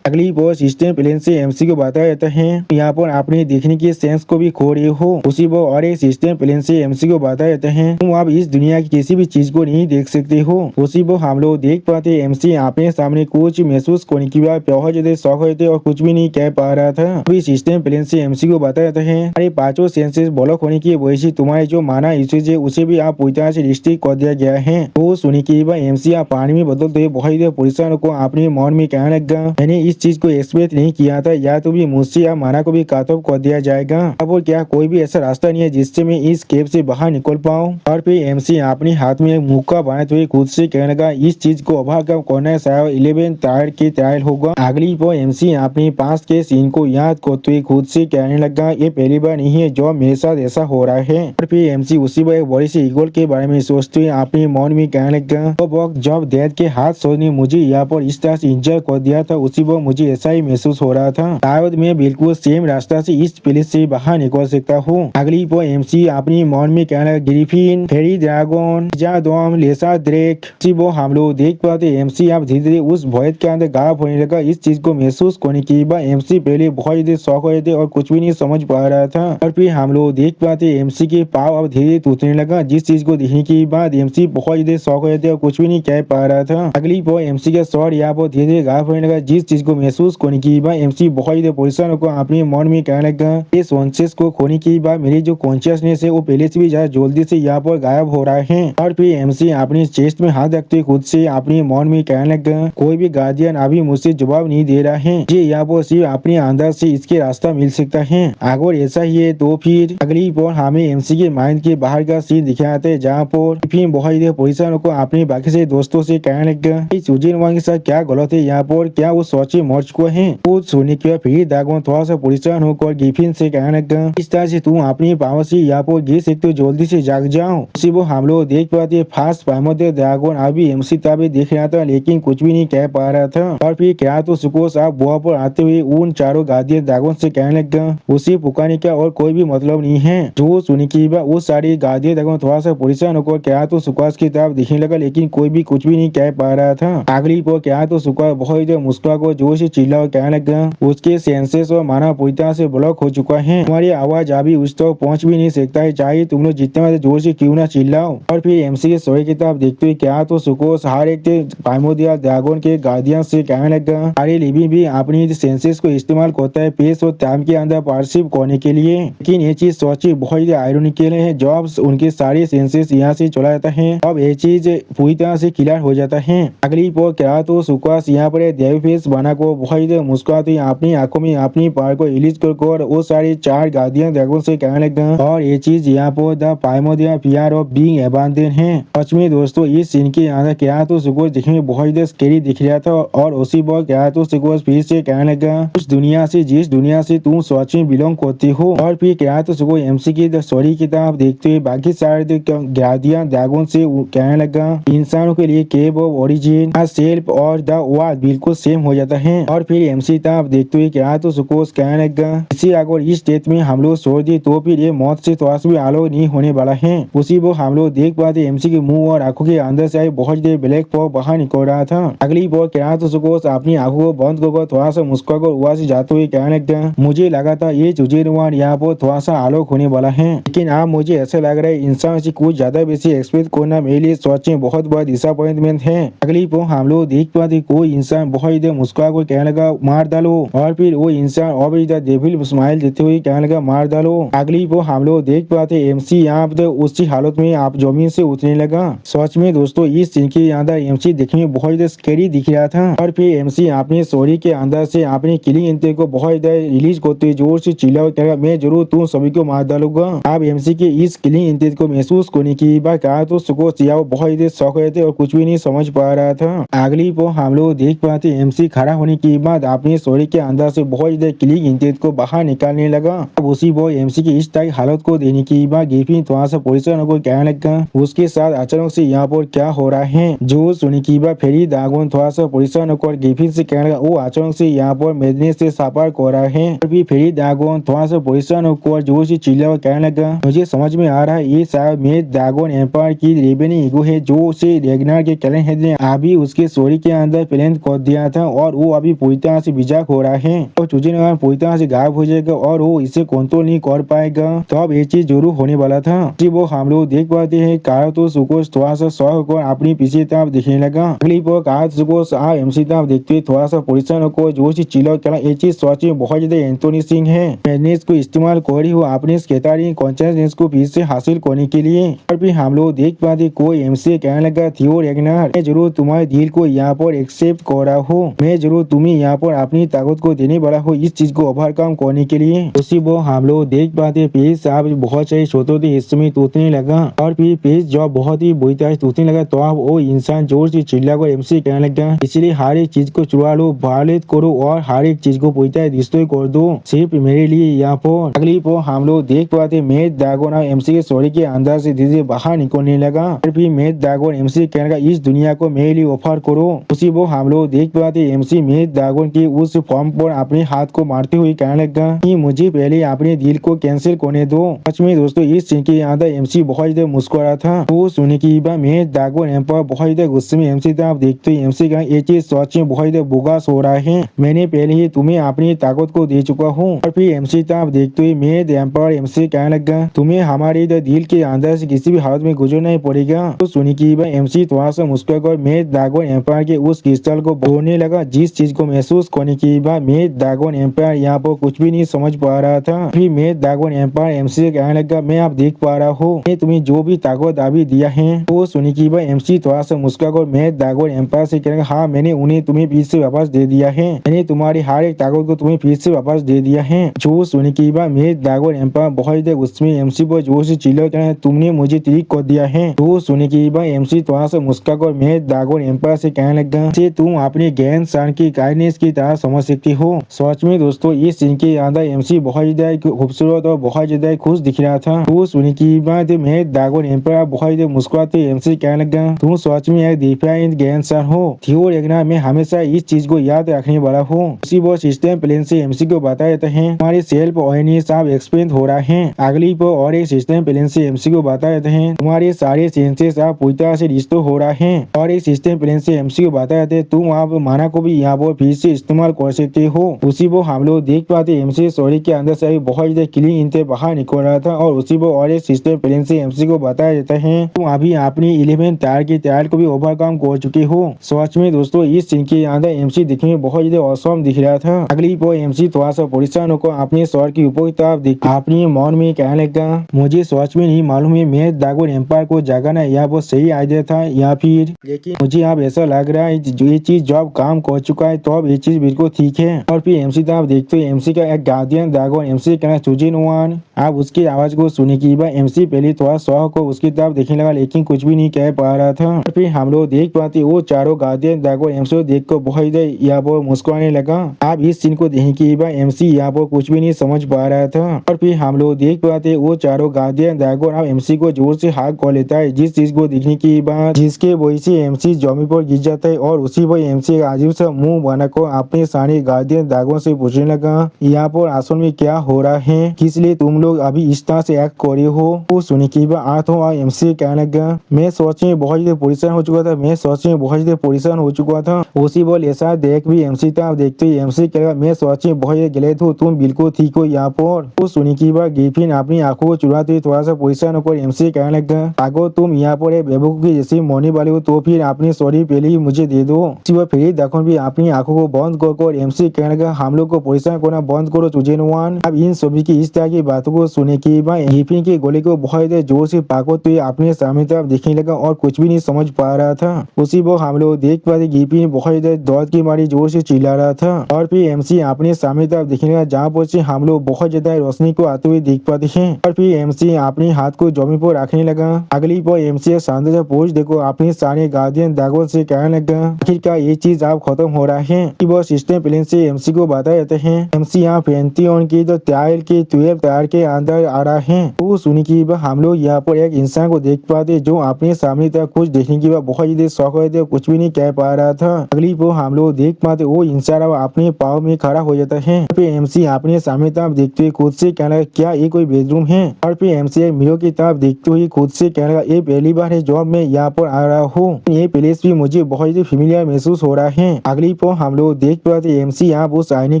अगली वो सिस्टम प्लेन से एमसी को बताया जाता है यहाँ पर आपने देखने की सेंस को भी खो रहे हो। उसी वो और एक सिस्टम प्लेन से एमसी को बताया जाता है तुम आप इस दुनिया की किसी भी चीज को नहीं देख सकते हो। उसी वो हम लोग देख पाते एमसी अपने सामने कुछ महसूस करने की बात बहुत ज्यादा शौक हुए थे और कुछ भी नहीं कह पा रहा था। अभी सिस्टम प्लेन से एमसी को बताया जाता है अरे 5 सेंसेस ब्लॉक होने की वजह से तुम्हारे जो माना इश्यूज है उसे भी आप पूरी तरह से रिस्ट्रिक्ट कर दिया गया है। तो सुनी की बात एमसी आप पानी में बदलते हुए बहुत ही परेशान को अपने मन में कहने लगा मैंने इस चीज को एक्सपेक्ट नहीं किया था या तो भी मुझसे या माना को भी कातब कर दिया जाएगा। अब और क्या कोई भी ऐसा रास्ता नहीं है जिससे मैं इस केब से बाहर निकल पाऊँ। और फिर एमसी अपने हाथ में मुक्का बनाते हुए खुद से कहने लगा इस चीज को ओवरकम करना शायद 11 ट्रायल की ट्रायल होगा। अगली वो एमसी अपने पास के सीन को याद करते हुए खुद से कहने लगा ये पहली बार नहीं है जो मेरे साथ ऐसा हो रहा है। और फिर एमसी उसी वो एक बड़ी सी ईगल के बारे में सोचते हुए अपने मन में कहने लगा तो वक्त जब डैड के हाथ सोने मुझे यहाँ पर इस तरह से इंजर कर दिया था उसी वो मुझे ऐसा ही महसूस हो रहा था शायद मैं बिल्कुल सेम रास्ता से इस प्लेस से बाहर निकल सकता हूँ। अगली वो एमसी अपनी मन में कहने लगा ग्रिफिन फेरी ड्रैगन जादोम लेसा ड्रेक वो हम लोग देख पाते एमसी आप धीरे धीरे उस भय के अंदर गायब होने लगा। इस चीज को महसूस करने के बाद एमसी पहले बहुत ज्यादा शौक हो थे और कुछ भी नहीं समझ पा रहा था। और फिर हम लोग देख पाते एमसी के पाव अब धीरे टूटने लगा जिस चीज को देखने के बाद एमसी बहुत ज्यादा शौक हो थे और कुछ भी नहीं कह पा रहा था। अगली वो एमसी का शॉट यहाँ पर धीरे धीरे गायब होने लगा जिस चीज को महसूस करने के बाद एमसी बहुत ज्यादा परेशान होकर अपने मन में कहने लगा इस कॉन्शियस को खोने के बाद मेरी जो कॉन्शियसनेस है वो पहले से भी ज्यादा जल्दी से यहाँ पर गायब हो रहा है। और फिर एमसी अपनी चेस्ट में हाथ रखते खुद से अपने मन में कहने लगा कोई भी गार्डियन अभी मुझसे जवाब नहीं दे रहा है जी यहाँ पर सिर्फ अपने अंदर से इसके रास्ता मिल सकता है। अगर ऐसा ही है तो फिर अगली पर हमें एमसी के माइंड के बाहर का सीन दिखाते हैं जहाँ पर फिर बहुत ज्यादा परेशान होकर अपने बाकी से दोस्तों से कहने लगा इस के साथ क्या गलत है यहाँ पर क्या वो सोचे मर चुके हैं। वो सुनने के बाद फिर दागोन थोड़ा सा परेशान होकर गिफिन से कहने लगा इस तरह से तुम अपनी पावर से यहाँ पर गिर सकते हो जल्दी से जाग जाओ। उसी वो हम लोग देख पाते फास्ट पाइमों ड्रैगन अभी एमसी ताबे देख रहा था लेकिन कुछ भी नहीं कह पा रहा था। और फिर क्या तो सुकोस आप बुआ पर आते हुए उन चारों गार्डियन ड्रैगन से कहने लगा उसी पुकारने का और कोई भी मतलब नहीं है। जो सुनी की बात वो सारी गार्डियन ड्रैगन थोड़ा सा परेशान होकर क्या तो सुकोस की तरफ दिखने लगा लेकिन कोई भी कुछ भी नहीं कह पा रहा था। अगली पर क्या तो सुकोस बहुत ही मुस्कुरा को जोर से चिल्ला और कहने लगा उसके सेंसेस और माना पूरी तरह से ब्लॉक हो चुका है तुम्हारी आवाज अभी उस तक पहुंच भी नहीं सकता है चाहे तुम लोग जितने जोर से क्यों ना चिल्लाओ। और फिर एमसी के सोए की तरफ देखते हुए क्या तो सुकोस हर एक पाइमोदिया ड्रैगन के गार्डियन से कहने लगा अरे लिबी भी अपनी सेंसेस को इस्तेमाल करता है पेस और टाइम के अंदर पार्सिव करने के लिए लेकिन ये चीज सोची बहुत ही आयरॉनिकल है जब उनके सारे सेंसेस यहाँ से चला जाता है अब ये चीज पूरी तरह से क्लियर हो जाता है। अगली पर क्या तो सुकोस यहाँ पर देवी फेस बना को बहुत ही मुस्कुराते अपनी आंखों में अपनी पावर को रिलीज कर वो सारे 4 गार्डियन ड्रैगन से कहने लगा और ये चीज यहाँ पर द पाइमोदिया फियर ऑफ बीइंग अबैंडन है। सच में दोस्तों इस सीन के अंदर क्या तो सुकोस दिखने में बहुत ही स्कैरी दिख रहा था और उसी पर क्या तो सुकोस फिर से कहने लगा उस दुनिया से जिस दुनिया से तुम सच में बिलोंग करती हो। और फिर क्या तो सुकोस एमसी की स्टोरी की तरफ देखते हुए बाकी सारे गार्डियन ड्रैगन से कहने लगा इंसानों के लिए केव ऑफ ओरिजिन सेल्फ और द वर्ल्ड बिल्कुल सेम हो जाता है। और फिर एमसी तरफ देखते हुए क्या तो सुकोस कहने लगा इसी अगर इस डेथ में हम लोग छोड़ दिए तो फिर ये मौत से थोड़ा सा भी आलो नहीं होने वाला है। उसी वो हम लोग देख पाते एमसी के मुंह और आंखों के अंदर से बहुत देर ब्लैक फॉग बाहर निकल रहा था। अगली बार क्या तो सुकोस अपनी आंखों को बंद कर थोड़ा सा मुस्कुरा कर वहां से जाते हुए कहने लगा मुझे लगा था ये जुजेरवान यहाँ पर थोड़ा सा आलोक होने वाला है लेकिन अब मुझे ऐसा लग रहा है इंसान से कुछ ज्यादा बेसी एक्सपेक्ट करना मेरे लिए सच में बहुत बड़ा डिसअपॉइंटमेंट है। अगली बार हम लोग देख पाते कोई इंसान बहुत इधर मुस्कुरा कर कहने लगा मार डालो और फिर वो इंसान और इधर डेविल स्माइल देते हुए कहने लगा मार डालो। अगली वो हम लोग देख पाते एमसी यहाँ पर उसी हालत में आप जमीन से उतरने लगा। सच में दोस्तों इस सीन के अंदर एमसी देखने में बहुत ज्यादा स्कैरी दिख रहा था। और फिर एमसी अपने स्टोरी के अंदर से अपने किलिंग इंटेंट को बहुत ज्यादा रिलीज करते हुए जोर से चिल्ला और कहेगा मैं जरूर तुम सभी को मार डालूंगा। आप एमसी के इस किलिंग इंटेंट को महसूस करने की बात कहा तो सुकोस बहुत ज्यादा शौक रहे थे और कुछ भी नहीं समझ पा रहा था। अगली वो हम लोग देख पाते एमसी खड़ा होने के बाद अपने सॉरी के अंदर से बहुत ज्यादा क्लिक इंटेंट को बाहर निकालने लगा। अब उसी वो एमसी की इस तरह हालत को देने के बाद गिफिन थोड़ा सा परेशान को कहने लगा उसके साथ अचानक से यहाँ पर क्या हो रहा है। जो सुनी की बात फेरी दागोन थोड़ा सा परेशान होकर गिफिन से कहने लगा वो अचानक से यहाँ पर मेदने से सफर कर रहा है। अभी फेरी दागोन थोड़ा सा परेशान होकर जोर से चिल्ला और कहने लगा मुझे समझ में आ रहा है ये शायद मेद दागोन एम्पायर की रेबेनी ईगो है जो उसे रेगनार के कैलन हेड ने अभी उसके स्टोरी के अंदर प्लान कर दिया था और वो अभी पूरी तरह से बिजाक हो रहा है और चुजे पूरी तरह से गायब हो जाएगा और वो इसे कंट्रोल नहीं कर पाएगा। तो अब ये चीज जरूर होने वाला था। वो हम लोग देख पाते हैं कारा तो सुकोश थोड़ा सा शौक होकर अपनी पीछे तरफ दिखने लगा। अगली पर कारा सुकोश एमसी तरफ देखते थोड़ा सा परेशान होकर जोर से चिल्ला चला ये चीज सोच में बहुत ज्यादा एंथोनी सिंह है मैडनेस को इस्तेमाल करी हो अपने स्केतारी कॉन्शियसनेस को फिर से हासिल करने के लिए। और भी हम लोग देख पाते कोई एमसी कहने लगा थियो रेगनार मैं जरूर तुम्हारे दिल को यहाँ पर एक्सेप्ट कर रहा हूँ मैं जरूर तुम्हें यहाँ पर अपनी ताकत को देने वाला हूँ इस चीज को ओवरकम करने के लिए। उसी वो हम लोग देख पाते पेज साहब बहुत सारे छोटे हिस्से में टूटने लगा और फिर पेज जब बहुत ही बुरी तरह टूटने लगा तो अब वो इंसान जोर से चिल्ला कर एमसी कहने लगा इसलिए हर एक चीज को चुरा लो वायलेट करो और हर एक चीज को पूरी तरह डिस्ट्रॉय कर दो सिर्फ मेरे लिए यहाँ पर। अगली पर हम लोग देख पाते मेद दागोन एमसी के सॉरी के अंदर से धीरे बाहर निकलने लगा और फिर मेद दागोन एमसी कहने लगा इस दुनिया को मेरे लिए ऑफर करो। उसी वो हम लोग देख पाते एमसी मेद दागोन की उस फॉर्म पर अपने हाथ को मारते हुए कहने लगा कि मुझे पहले अपने दिल को कैंसिल करने दो। सच में दोस्तों इस सीन के अंदर एमसी बहुत ज्यादा मुस्कुरा था वो सुनने की बात मेद दागोन एम्पायर बहुत ज्यादा गुस्से में एमसी तरफ देखते ही एमसी कहा ये चीज सच में बहुत ज्यादा बोगस हो रहा है मैंने पहले ही तुम्हें अपनी ताकत को दे चुका हूँ। और फिर एमसी तरफ देखते हुए मेद एम्पायर एमसी कहने लगा तुम्हें हमारे दिल के अंदर से किसी भी हालत में गुजरना ही पड़ेगा। तो सुनी की बात एमसी थोड़ा सा मुस्कुराकर मेद दागोन एम्पायर के उस क्रिस्टल को बोलने लगा जिस चीज को महसूस करने की बात मेद दागोन एम्पायर यहाँ पर कुछ भी नहीं समझ पा रहा था। फिर मेद दागोन एम्पायर एमसी से कहने लगा मैं अब देख पा रहा हूँ मैं तुम्हें जो भी ताकत अभी दिया है। तो सुनी की बात एमसी थोड़ा सा मुस्कुराकर मेद दागोन एम्पायर से कहने लगा हाँ मैंने उन्हें तुम्हें फिर से वापस दे दिया है मैंने तुम्हारी हर एक ताकत को तुम्हें फिर से वापस दे दिया है। जो सुनी की बात मेद दागोन एम्पायर बहुत उसमें एमसी पर जोर से चिल्ला कहना तुमने मुझे ट्रिक कर दिया है। तो सुनी की बात एमसी थोड़ा सा मुस्कुराकर मेद दागोन एम्पायर से कहने लगा से तुम अपने ज्ञान शान की काइंडनेस की तरह समझ सकती हो। सच में दोस्तों इस सीन के अंदर एमसी बहुत ज्यादा खूबसूरत और बहुत ज्यादा खुश दिख रहा था। तो सुनी की बात मेद दागोन एम्पायर बहुत मुस्कुराते एमसी कहने लगा तुम सच में एक डिफाइंड ज्ञान शान हो थियो रेगनार मैं हमेशा इस चीज को याद रखने वाला हूँ। उसी वो सिस्टम प्लेन से एमसी को बता देते हैं हमारे सेल्फ अवेयरनेस अब एक्सपेंड हो रहा है। अगली पर और एक सिस्टम प्लेन से एमसी को बता देते हैं तुम्हारे सारे सेंसेस अब पूरी तरह से रिस्टोर हो रहा है। और एक सिस्टम प्लेन से एमसी को बता देते हैं तुम आप माना को भी यहाँ पर फिर से इस्तेमाल कर सकते हो। उसी वो हम लोग देख पाते एमसी सॉरी के अंदर से बहुत ज्यादा क्लीन इंटे बाहर निकल रहा था और उसी वो और एक सिस्टम प्लेन से एमसी को बताया जाता है तुम अभी अपनी 11 टायर की तैयार को भी ओवरकम कर चुके हो। सच में दोस्तों इस सीन के अंदर एमसी दिखने में बहुत ज्यादा औसम दिख रहा था। अगली पर एमसी थोड़ा सा परेशान होकर अपने सर की ऊपर की तरफ देख अपने मन में कहने लगा मुझे सच में नहीं मालूम है मेद दागोन एम्पायर को जगाना यह बहुत सही आइडिया था या फिर लेकिन मुझे अब ऐसा लग रहा है जो ये चीज जब काम कर चुका है तो अब ये चीज बिल्कुल ठीक है। और फिर एमसी तरफ देखते हुए एमसी का एक गार्डियन दागोन एमसी कहना चूजिन वन आप उसकी आवाज को सुने की बात एमसी पहले थोड़ा शौक को उसकी तरफ देखने लगा लेकिन कुछ भी नहीं कह पा रहा था। और फिर हम लोग देख पाते वो चारों गार्डियन दागोन एमसी को देख कर बहुत यहाँ पर मुस्कुराने लगा। आप इस सीन को देखने की बात एमसी यहाँ पर कुछ भी नहीं समझ पा रहा था। और फिर हम लोग देख पाते वो चारों गार्डियन दागोन अब एमसी को जोर से हाथ कर लेता है जिस चीज को देखने की बात जिसके वजह से एमसी जमीन पर गिर जाता है और उसी पर एमसी अजीब सा मुंह बनाकर अपने सारे गार्डियन दागोन से पूछने लगा यहाँ पर असल में क्या हो रहा है किस लिए तुम लोग अभी इस तरह से एक्ट कर रहे हो। वो सुनी की बात आठ हो एमसी कहने लगा मैं सोच में बहुत ज्यादा परेशान हो चुका था मैं सोच में बहुत ज्यादा परेशान हो चुका था। उसी बोल ऐसा देख भी एमसी था देखते ही एमसी कहेगा मैं सोच में बहुत ज्यादा गलत हूँ तुम बिल्कुल ठीक हो यहाँ पर। वो सुनी की बात गिफिन अपनी आंखों को चुराते हुए थोड़ा सा परेशान होकर एमसी कहने लगा अगर तुम यहाँ पर बेवकूफ की जैसे मरने वाले हो तो फिर अपनी सॉरी पहले ही मुझे दे दो। फिर देखो भी अपनी आंखों को बंद कर एमसी कहने लगा हम लोग को परेशान करना बंद करो चुजेन वन। अब इन सभी की इस तरह की बातों को सुने के बाद गिफिन के गोले को बहुत जोर से पाको तो अपने सामने तरफ देखने लगा और कुछ भी नहीं समझ पा रहा था। उसी वो हम लोग देख पाते गिफिन बहुत दर्द की मारी जोर से चिल्ला रहा था। और फिर एमसी अपने सामने तरफ देखने लगा जहाँ पर से हम लोग बहुत ज्यादा रोशनी को आते हुए देख पाते हैं। और फिर एमसी अपने हाथ को जमीन पर रखने लगा। अगली पर एमसी शानदार पोज देखो अपने सारे गार्डियन दागोन से कहने लगा लगा। आखिरकार ये चीज आप खत्म हो रहा है कि वो सिस्टम प्लेन से एमसी को बता देते हैं। एमसी यहाँ पेंथियन की जो टाइल के 12 टायर के अंदर आ रहा है। वो सुनी की हम लोग यहाँ पर एक इंसान को देख पाते जो अपने सामने तक कुछ देखने के बाद बहुत ज्यादा शौक हुए थे, कुछ भी नहीं कह पा रहा था। अगली वो हम लोग देख पाते वो इंसान अपने पाँव में खड़ा हो जाता है। फिर एमसी अपने सामने तरफ देखते हुए खुद से कहने लगा क्या ये कोई बेडरूम है। और फिर एमसी एक मिरर की तरफ देखते हुए खुद से कहने लगा ये पहली बार है जब मैं यहाँ पर आ रहा हूँ, ये प्लेस भी मुझे बहुत ज्यादा फेमिलियर महसूस हो रहा है। अगली वो हम लोग देख पाते एमसी यहाँ उस आईने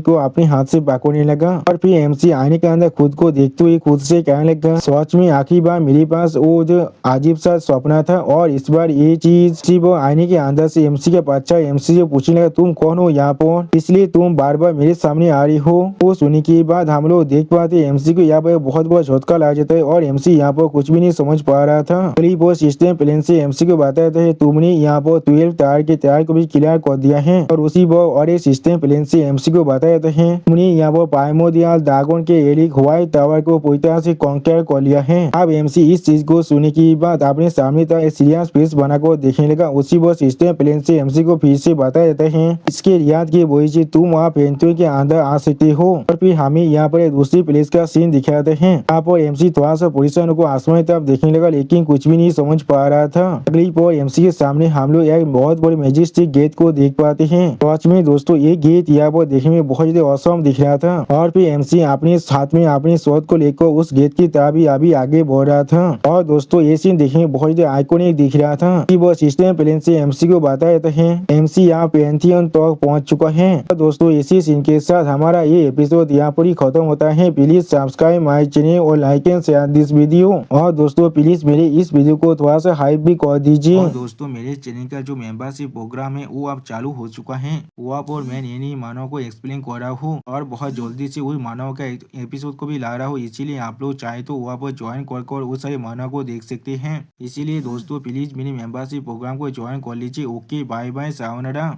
को अपने हाथ से पकड़ने लगा। और फिर एमसी आईने के अंदर खुद को देखते हुए खुद से कहने लगा सच में आखिरी बार मेरे पास वो जो अजीब सा सपना था और इस बार ये चीज सिर्फ आईने के अंदर से एमसी का बच्चा एमसी से पूछने लगा तुम कौन हो यहाँ पर, इसलिए तुम बार बार मेरे सामने आ रही हो। वो सुनने के बाद हम लोग देख पाते एमसी को यहाँ पर बहुत बड़ा झटका लग जाता है और एमसी यहाँ पर कुछ भी नहीं समझ पा रहा था। अगली वो सिस्टम प्लेन से एमसी को बताया है तुमने यहाँ पर 12 टायर के टायर को भी क्लियर कर दिया है। और उसी वो और एक सिस्टम प्लेन से एमसी को बताया है तुमने यहाँ पर प्राइमोर्डियल ड्रैगन के एलिक व्हाइट टावर को पूरी तरह से कॉन्कर कर लिया है। अब एमसी इस चीज को सुनने के बाद अपने सामने तक सीरियस फेस बनाकर देखने लगा। उसी वो सिस्टम प्लेन से एमसी को फिर से बताया जाता है इसके रियाद के वही चीज तुम वहाँ पेंटिंग के अंदर आ सकते हो। और फिर हमें यहाँ पर दूसरी प्लेस का सीन दिखाते हैं। यहाँ पर एमसी थोड़ा सा पोजिशन को आसमान की तरफ देखने लगा लेकिन कुछ भी नहीं समझ पा रहा था। अगली पर एमसी के सामने हम लोग एक बहुत बड़े मैजेस्टिक गेट को देख पाते हैं। सच में दोस्तों ये गेट यहाँ पर देखने में बहुत ज्यादा औसम दिख रहा था। और फिर एमसी अपने साथ में अपनी शॉट को लेकर उस गेट की तरफ अभी आगे बढ़ रहा था। और दोस्तों ये सीन देखने में बहुत ज्यादा आइकॉनिक दिख रहा था कि वो सिस्टम प्लेन से एमसी को बताया जाता है एमसी यहाँ पेंथियन तक पहुंच चुका है। दोस्तों इसी सीन के साथ हमारा ये एपिसोड यहाँ पर ही खत्म होता है। प्लीज सब्सक्राइब माय चैनल और like and share this video. और दोस्तों प्लीज मेरे इस वीडियो को थोड़ा सा हाइप भी कर दीजिए। और दोस्तों मेरे चैनल का जो मेंबरशिप प्रोग्राम है वो अब चालू हो चुका है। वो आप और मैं नई मानव को एक्सप्लेन कर रहा हूँ और बहुत जल्दी से वही मानव का एपिसोड को भी ला रहा हूँ। इसीलिए आप लोग चाहे तो वहाँ पर ज्वाइन कर उस सारे मानव को देख सकते हैं। इसीलिए दोस्तों प्लीज मेरे मेंबरशिप प्रोग्राम को ज्वाइन कर लीजिए। Okay bye bye sayonara.